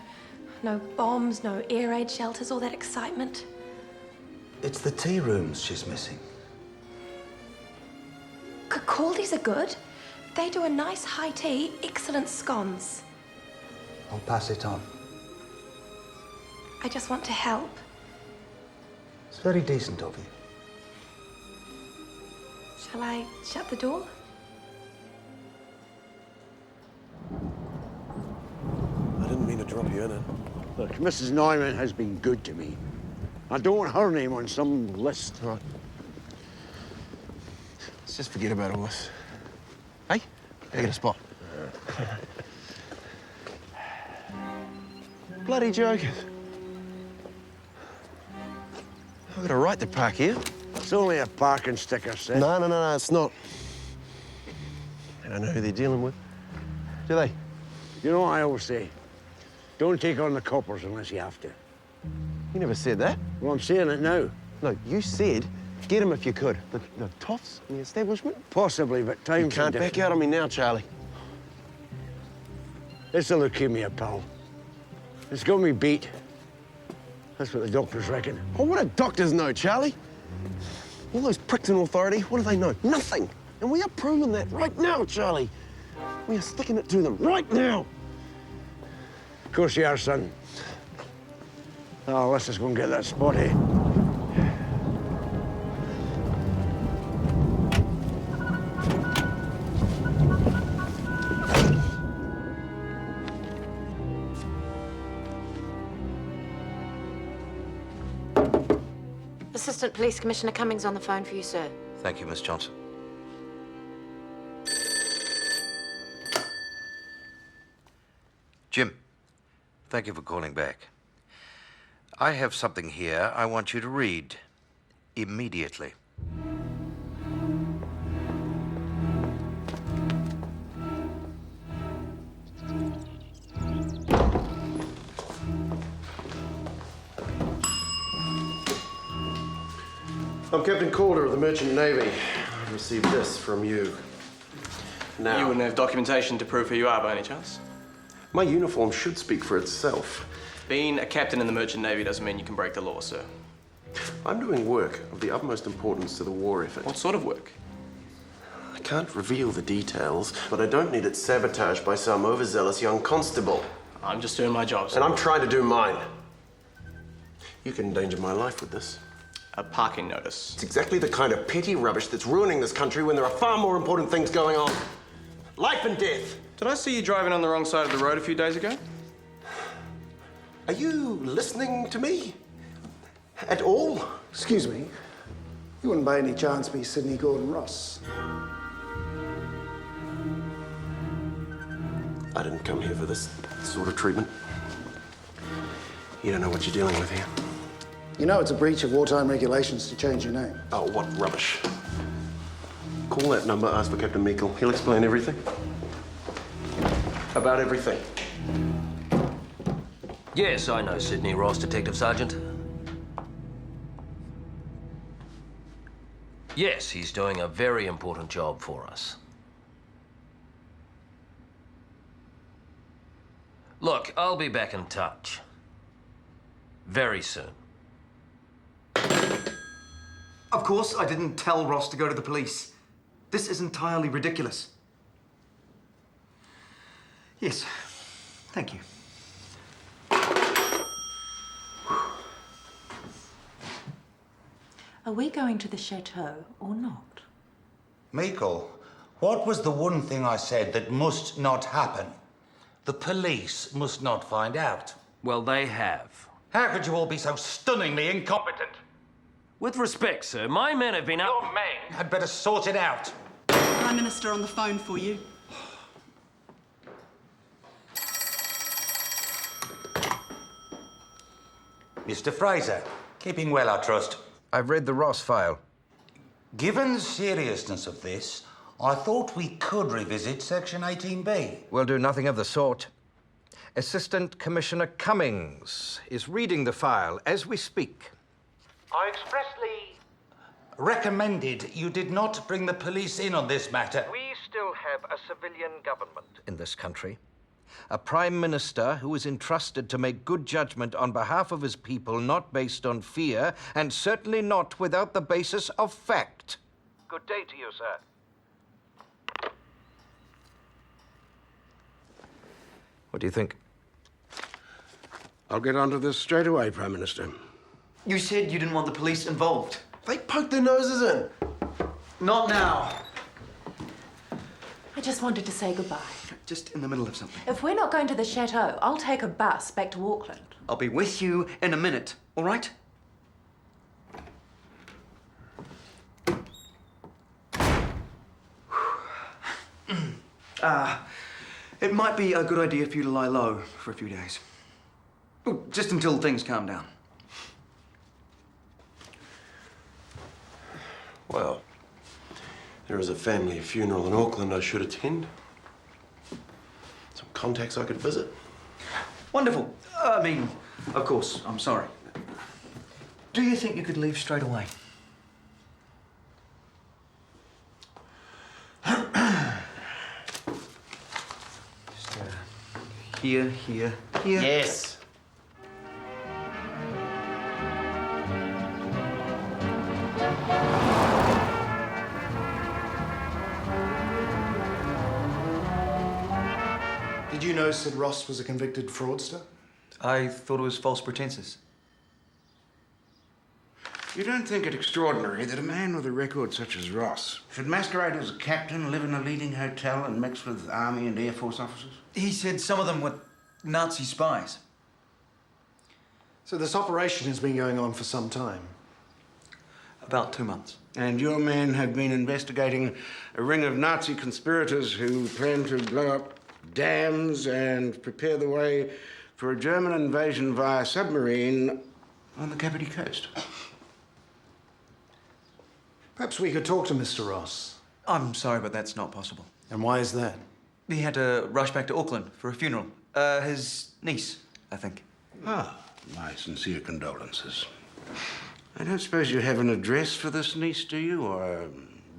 No bombs, no air raid shelters, all that excitement. It's the tea rooms she's missing. Caldies are good. They do a nice high tea, excellent scones. I'll pass it on. I just want to help. It's very decent of you. Shall I shut the door? I didn't mean to drop you in it. Look, Mrs. Neumann has been good to me. I don't want her name on some list. All right. Let's just forget about all this. Hey, I get a spot. Bloody jokers. I've got a right to park here. It's only a parking sticker, sir. No, it's not. They don't know who they're dealing with, do they? You know what I always say? Don't take on the coppers unless you have to. You never said that. Well, I'm saying it now. No, you said get them if you could. The toffs in the establishment? Possibly, but times You can't are back out on me now, Charlie. It's a leukemia, pal. It's got me beat. That's what the doctors reckon. Oh, what do doctors know, Charlie? All those pricks in authority, what do they know? Nothing. And we are proving that right now, Charlie. We are sticking it to them right now. Of course you are, son. Oh, let's just go and get that spot, eh? Assistant Police Commissioner Cummings on the phone for you, sir. Thank you, Miss Johnson. Jim, thank you for calling back. I have something here I want you to read immediately. I'm Captain Calder of the Merchant Navy. I received this from you. Now, You wouldn't have documentation to prove who you are by any chance? my uniform should speak for itself. Being a captain in the Merchant Navy doesn't mean you can break the law, sir. I'm doing work of the utmost importance to the war effort. What sort of work? I can't reveal the details, but I don't need it sabotaged by some overzealous young constable. I'm just doing my job, sir. And I'm trying to do mine. You can endanger my life with this. A parking notice. It's exactly the kind of petty rubbish that's ruining this country when there are far more important things going on. Life and death. Did I see you driving on the wrong side of the road a few days ago? Are you listening to me? At all? Excuse me. You wouldn't by any chance be Sidney Gordon Ross? I didn't come here for this sort of treatment. You don't know what you're dealing with here. You know it's a breach of wartime regulations to change your name. Oh, what rubbish. Call that number, ask for Captain Meikle. He'll explain everything. About everything. Yes, I know Sidney Ross, Detective Sergeant. Yes, he's doing a very important job for us. Look, I'll be back in touch. Very soon. Of course, I didn't tell Ross to go to the police. This is entirely ridiculous. Yes, thank you. Are we going to the chateau or not? Meikle, what was the one thing I said that must not happen? The police must not find out. Well, they have. How could you all be so stunningly incompetent? With respect, sir, my men have been out... Your men had better sort it out. Prime Minister on the phone for you. Mr. Fraser, keeping well, I trust. I've read the Ross file. Given the seriousness of this, I thought we could revisit Section 18B. We'll do nothing of the sort. Assistant Commissioner Cummings is reading the file as we speak. I expressly recommended you did not bring the police in on this matter. We still have a civilian government in this country, A Prime Minister who is entrusted to make good judgment on behalf of his people, not based on fear, and certainly not without the basis of fact. Good day to you, sir. What do you think? I'll get onto this straight away, Prime Minister. You said you didn't want the police involved. They poked their noses in. Not now. I just wanted to say goodbye. Just in the middle of something. If we're not going to the chateau, I'll take a bus back to Auckland. I'll be with you in a minute, all right? It might be a good idea for you to lie low for a few days. Well, just until things calm down. Well, there is a family funeral in Auckland I should attend. Some contacts I could visit. Wonderful. Of course, I'm sorry. Do you think you could leave straight away? Just, here. Yes. Did you know Sid Ross was a convicted fraudster? I thought it was false pretenses. You don't think it extraordinary that a man with a record such as Ross should masquerade as a captain, live in a leading hotel, and mix with Army and Air Force officers? He said some of them were Nazi spies. So this operation has been going on for some time. About 2 months. And your men have been investigating a ring of Nazi conspirators who plan to blow up dams and prepare the way for a German invasion via submarine on the Kapiti Coast. Perhaps we could talk to Mr. Ross. I'm sorry, but that's not possible. And why is that? He had to rush back to Auckland for a funeral. His niece, I think. Ah, my sincere condolences. I don't suppose you have an address for this niece, do you? Or a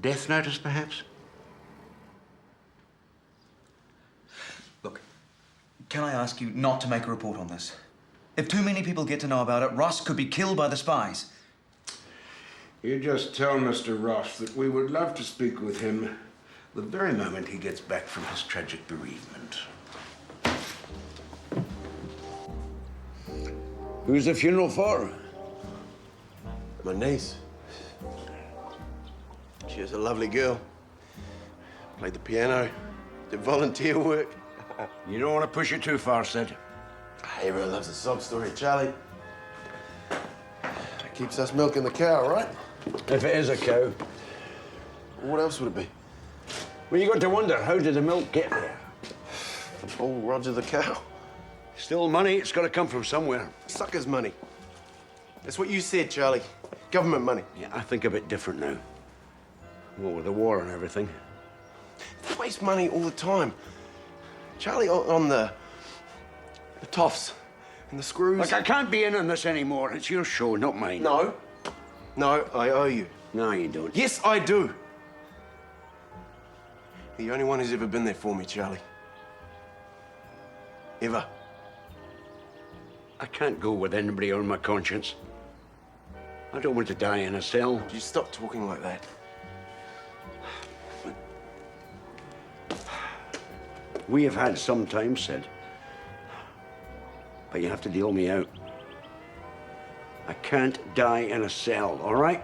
death notice, perhaps? Look, can I ask you not to make a report on this? If too many people get to know about it, Ross could be killed by the spies. You just tell Mr. Ross that we would love to speak with him the very moment he gets back from his tragic bereavement. Who's the funeral for? My niece. She was a lovely girl. Played the piano, did volunteer work. You don't want to push it too far, Sid. Everyone loves a sob story, Charlie. It keeps us milking the cow, right? If it is a cow. What else would it be? Well, you got to wonder, how did the milk get there? Oh, Roger the cow. Still money, it's got to come from somewhere. Suckers' money. That's what you said, Charlie. Government money. Yeah, I think a bit different now. Well, with the war and everything. They waste money all the time. Charlie, on the toffs and the screws. Look, I can't be in on this anymore. It's your show, not mine. No. No, I owe you. No, you don't. Yes, I do. You're the only one who's ever been there for me, Charlie. Ever. I can't go with anybody on my conscience. I don't want to die in a cell. Would you stop talking like that? We have had some time, Sid. But you have to deal me out. I can't die in a cell, all right?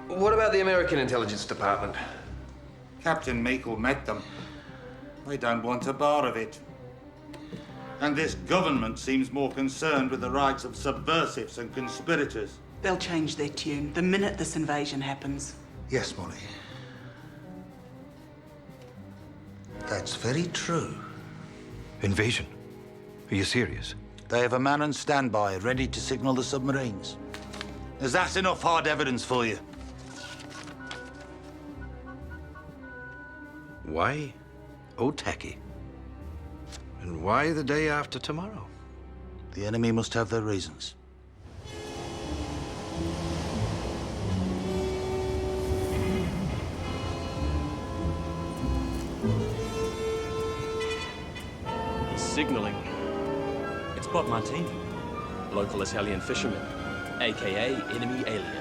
What about the American Intelligence Department? Captain Meikle met them. They don't want a bar of it. And this government seems more concerned with the rights of subversives and conspirators. They'll change their tune the minute this invasion happens. Yes, Molly. That's very true. Invasion? Are you serious? They have a man on standby, ready to signal the submarines. Is that enough hard evidence for you? Why Otaki? And why the day after tomorrow? The enemy must have their reasons. He's signalling. It's Bob Martini, local Italian fisherman, aka enemy alien.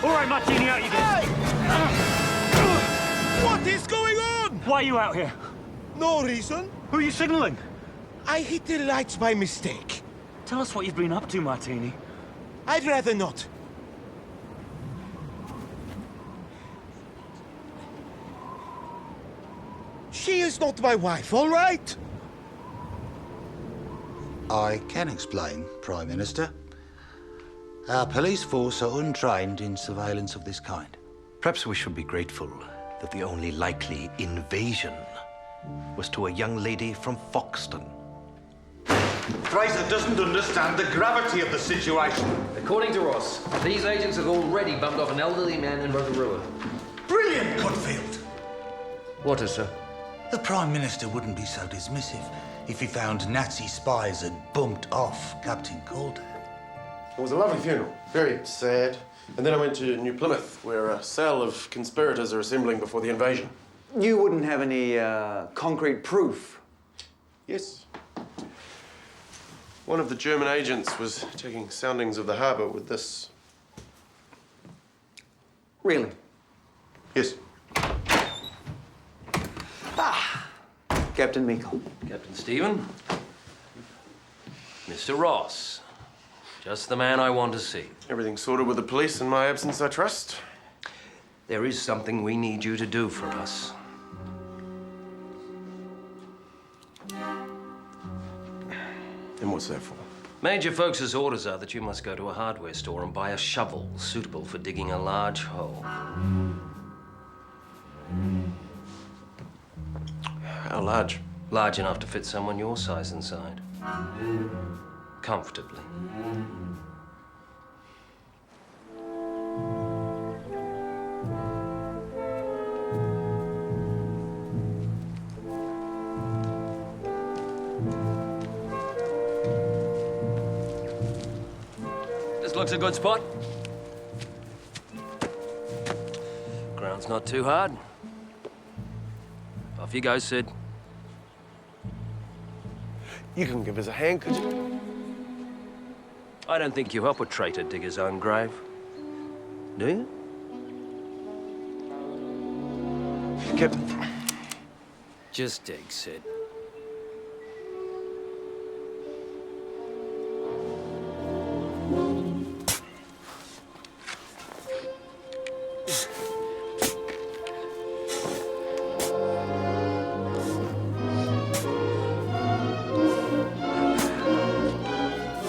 All right, Martini, out you get. What is going on? Why are you out here? No reason. Who are you signaling? I hit the lights by mistake. Tell us what you've been up to, Martini. I'd rather not. She is not my wife, all right? I can explain, Prime Minister. Our police force are untrained in surveillance of this kind. Perhaps we should be grateful that the only likely invasion was to a young lady from Foxton. Fraser doesn't understand the gravity of the situation. According to Ross, these agents have already bumped off an elderly man in Rotorua. Brilliant, Goodfield! What is, sir? The Prime Minister wouldn't be so dismissive if he found Nazi spies had bumped off Captain Calder. It was a lovely funeral, very sad. And then I went to New Plymouth, where a cell of conspirators are assembling before the invasion. You wouldn't have any concrete proof? Yes. One of the German agents was taking soundings of the harbour with this. Really? Yes. Captain Meikle. Captain Stephen. Mr. Ross. Just the man I want to see. Everything sorted with the police in my absence, I trust? There is something we need you to do for us. And what's that for? Major Folks's orders are that you must go to a hardware store and buy a shovel suitable for digging a large hole. How large? Large enough to fit someone your size inside. Comfortably. This looks a good spot. Ground's not too hard. Off you go, Sid. You can give us a hand, could you? I don't think you help a traitor dig his own grave. Do you? Captain. Just dig, Sid.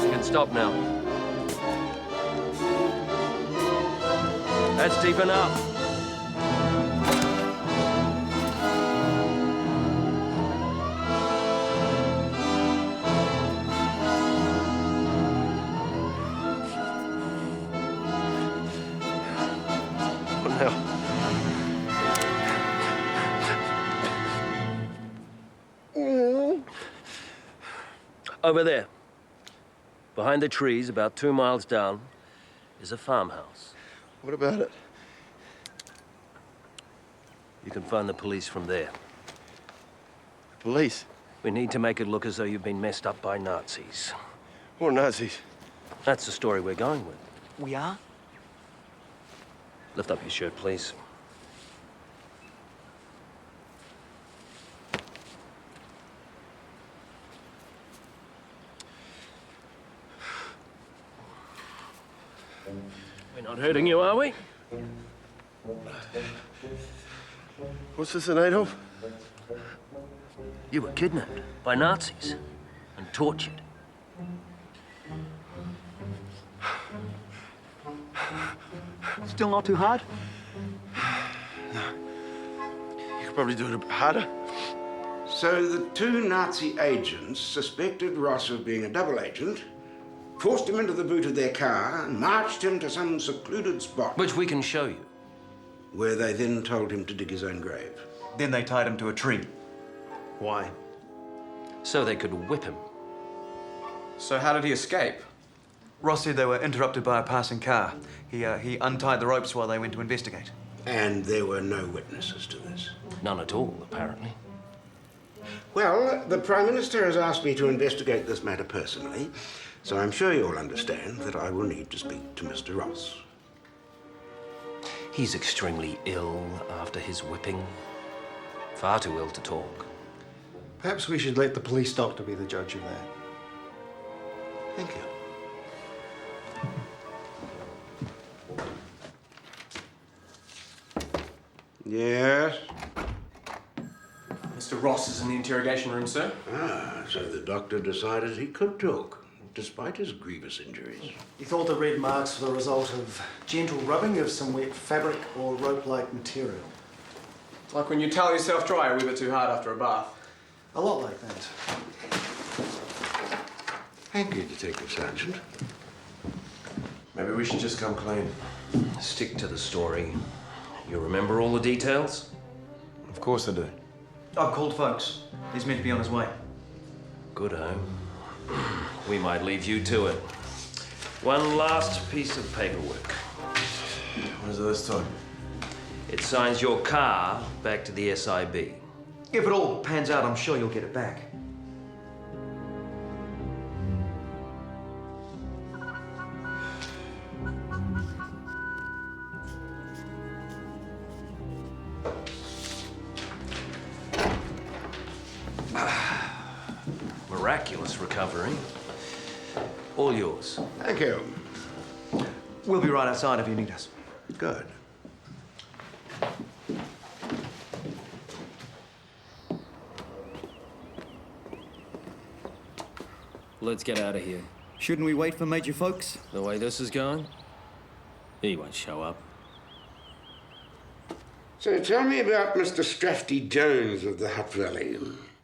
You can stop now. That's deep enough. What now? Over there, behind the trees, about 2 miles down, is a farmhouse. What about it? You can find the police from there. Police? We need to make it look as though you've been messed up by Nazis. What Nazis? That's the story we're going with. We are? Lift up your shirt, please. We're not hurting you, are we? What's this in aid of? You were kidnapped by Nazis and tortured. Still not too hard? You could probably do it a bit harder. So the two Nazi agents suspected Ross of being a double agent, forced him into the boot of their car, and marched him to some secluded spot. Which we can show you. Where they then told him to dig his own grave. Then they tied him to a tree. Why? So they could whip him. So how did he escape? Ross said they were interrupted by a passing car. He untied the ropes while they went to investigate. And there were no witnesses to this? None at all, apparently. Well, the Prime Minister has asked me to investigate this matter personally, so I'm sure you'll understand that I will need to speak to Mr. Ross. He's extremely ill after his whipping. Far too ill to talk. Perhaps we should let the police doctor be the judge of that. Thank you. Yes? Mr. Ross is in the interrogation room, sir. Ah, so the doctor decided he could talk, despite his grievous injuries. He thought the red marks were the result of gentle rubbing of some wet fabric or rope-like material. Like when you towel yourself dry a wee bit too hard after a bath. A lot like that. Thank you, Detective Sergeant. Maybe we should just come clean. Stick to the story. You remember all the details? Of course I do. I've called folks. He's meant to be on his way. Good home. We might leave you to it. One last piece of paperwork. What is it this time? It signs your car back to the SIB. If it all pans out, I'm sure you'll get it back. Miraculous recovery. All yours. Thank you. We'll be right outside if you need us. Good. Let's get out of here. Shouldn't we wait for Major Folks? The way this is going, he won't show up. So tell me about Mr. Strafty Jones of the Hutt Valley.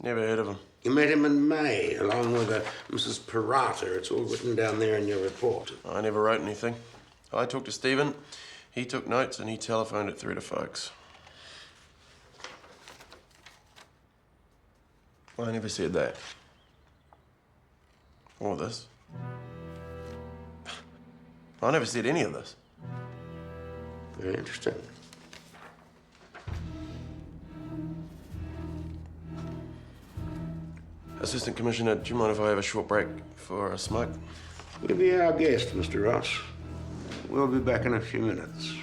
Never heard of him. You met him in May, along with Mrs. Parata. It's all written down there in your report. I never wrote anything. I talked to Stephen, he took notes, and he telephoned it through to folks. I never said that. Or this. I never said any of this. Very interesting. Assistant Commissioner, do you mind if I have a short break for a smoke? You'll be our guest, Mr. Ross. We'll be back in a few minutes.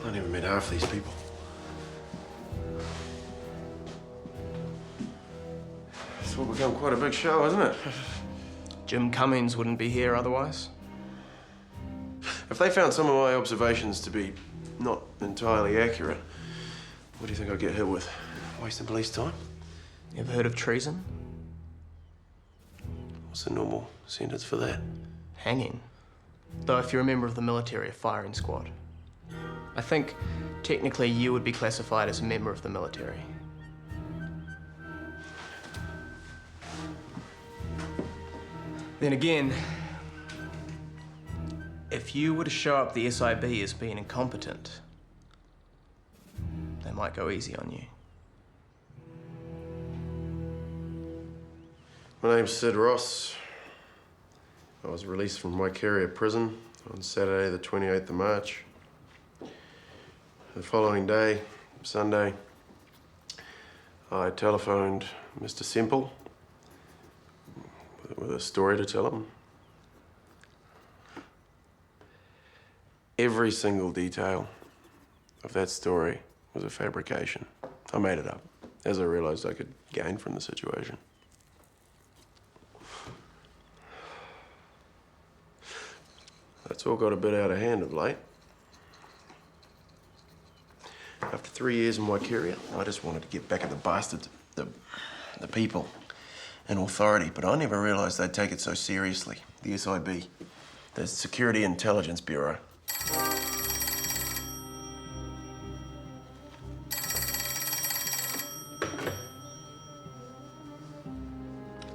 I never met half these people. It's all become quite a big show, isn't it? Jim Cummings wouldn't be here otherwise. If they found some of my observations to be not entirely accurate, what do you think I'd get hit with? Wasting police time? You ever heard of treason? What's the normal sentence for that? Hanging. Though if you're a member of the military, a firing squad. I think technically you would be classified as a member of the military. Then again, if you were to show up the SIB as being incompetent, they might go easy on you. My name's Sid Ross. I was released from Waikeria prison on Saturday, the 28th of March. The following day, Sunday, I telephoned Mr. Semple with a story to tell him. Every single detail of that story was a fabrication. I made it up as I realized I could gain from the situation. That's all got a bit out of hand of late. After 3 years in Waikeria, I just wanted to get back at the bastards, the people and authority, but I never realized they'd take it so seriously. The SIB, the Security Intelligence Bureau.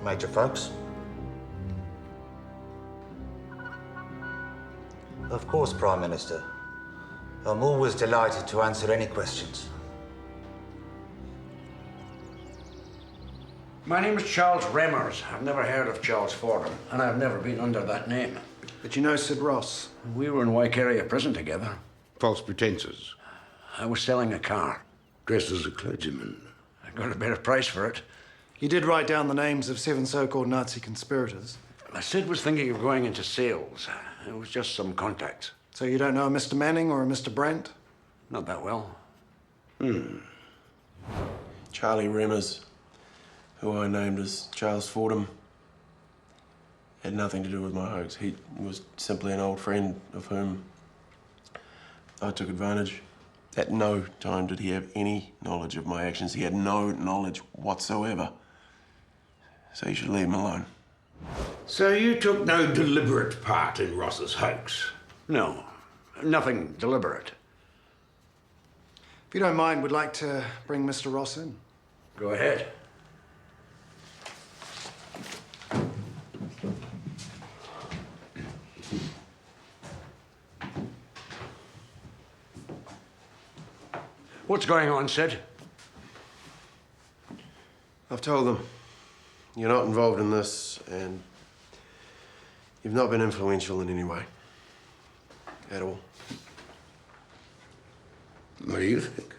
Major Folks? Of course, Prime Minister. I'm always delighted to answer any questions. My name is Charles Remmers. I've never heard of Charles Fordham, and I've never been under that name. But you know Sid Ross? We were in Waikeria prison together. False pretenses. I was selling a car. Dressed as a clergyman. I got a better price for it. You did write down the names of 7 so-called Nazi conspirators. Sid was thinking of going into sales. It was just some contacts. So you don't know a Mr. Manning or a Mr. Brandt? Not that well. Charlie Remmers, who I named as Charles Fordham, had nothing to do with my hoax. He was simply an old friend of whom I took advantage. At no time did he have any knowledge of my actions. He had no knowledge whatsoever. So you should leave him alone. So you took no deliberate part in Ross's hoax? No, nothing deliberate. If you don't mind, we'd like to bring Mr. Ross in. Go ahead. What's going on, Sid? I've told them you're not involved in this and you've not been influential in any way. At all. What do you think?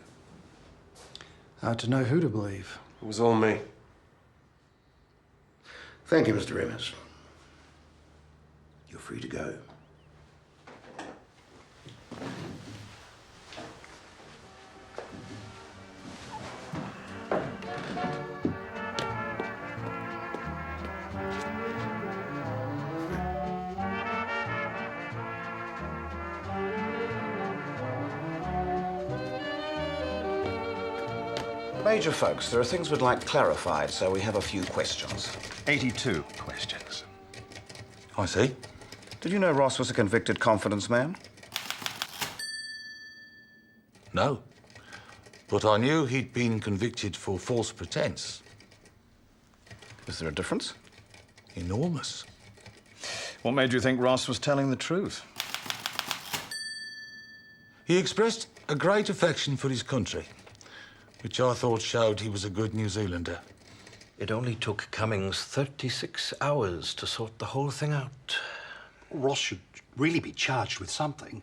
Hard to know who to believe. It was all me. Thank you, Mr. Remmers. You're free to go. Major folks, there are things we'd like clarified, so we have a few questions. 82 questions. I see. Did you know Ross was a convicted confidence man? No. But I knew he'd been convicted for false pretense. Is there a difference? Enormous. What made you think Ross was telling the truth? He expressed a great affection for his country, which I thought showed he was a good New Zealander. It only took Cummings 36 hours to sort the whole thing out. Ross should really be charged with something.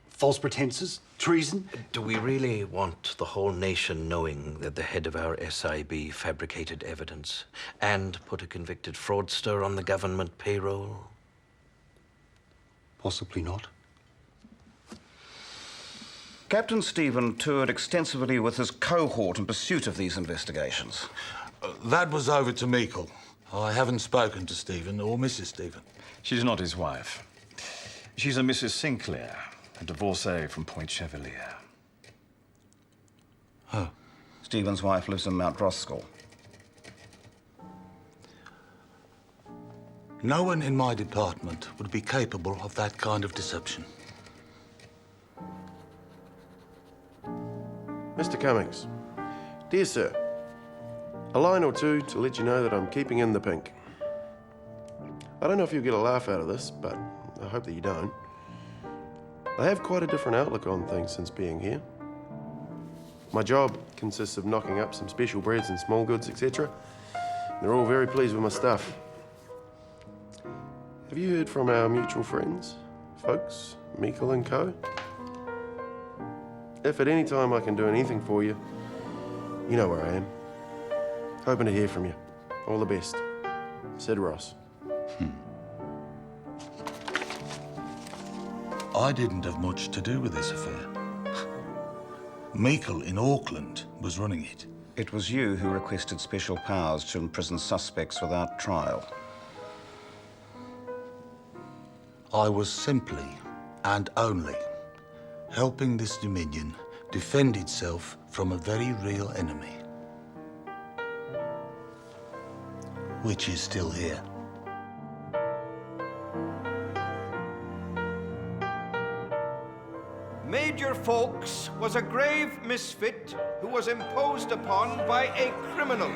False pretenses, treason. Do we really want the whole nation knowing that the head of our SIB fabricated evidence and put a convicted fraudster on the government payroll? Possibly not. Captain Stephen toured extensively with his cohort in pursuit of these investigations. That was over to Meikle. I haven't spoken to Stephen or Mrs. Stephen. She's not his wife. She's a Mrs. Sinclair, a divorcee from Point Chevalier. Oh. Stephen's wife lives in Mount Roskill. No one in my department would be capable of that kind of deception. Mr. Cummings, dear sir, a line or two to let you know that I'm keeping in the pink. I don't know if you'll get a laugh out of this, but I hope that you don't. I have quite a different outlook on things since being here. My job consists of knocking up some special breads and small goods, etc. They're all very pleased with my stuff. Have you heard from our mutual friends, folks, Meikle and Co.? If at any time I can do anything for you, you know where I am. Hoping to hear from you. All the best. Sid Ross. I didn't have much to do with this affair. Meikle in Auckland was running it. It was you who requested special powers to imprison suspects without trial. I was simply and only helping this Dominion defend itself from a very real enemy, which is still here. Major Fawkes was a grave misfit who was imposed upon by a criminal.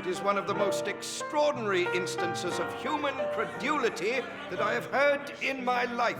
It is one of the most extraordinary instances of human credulity that I have heard in my life.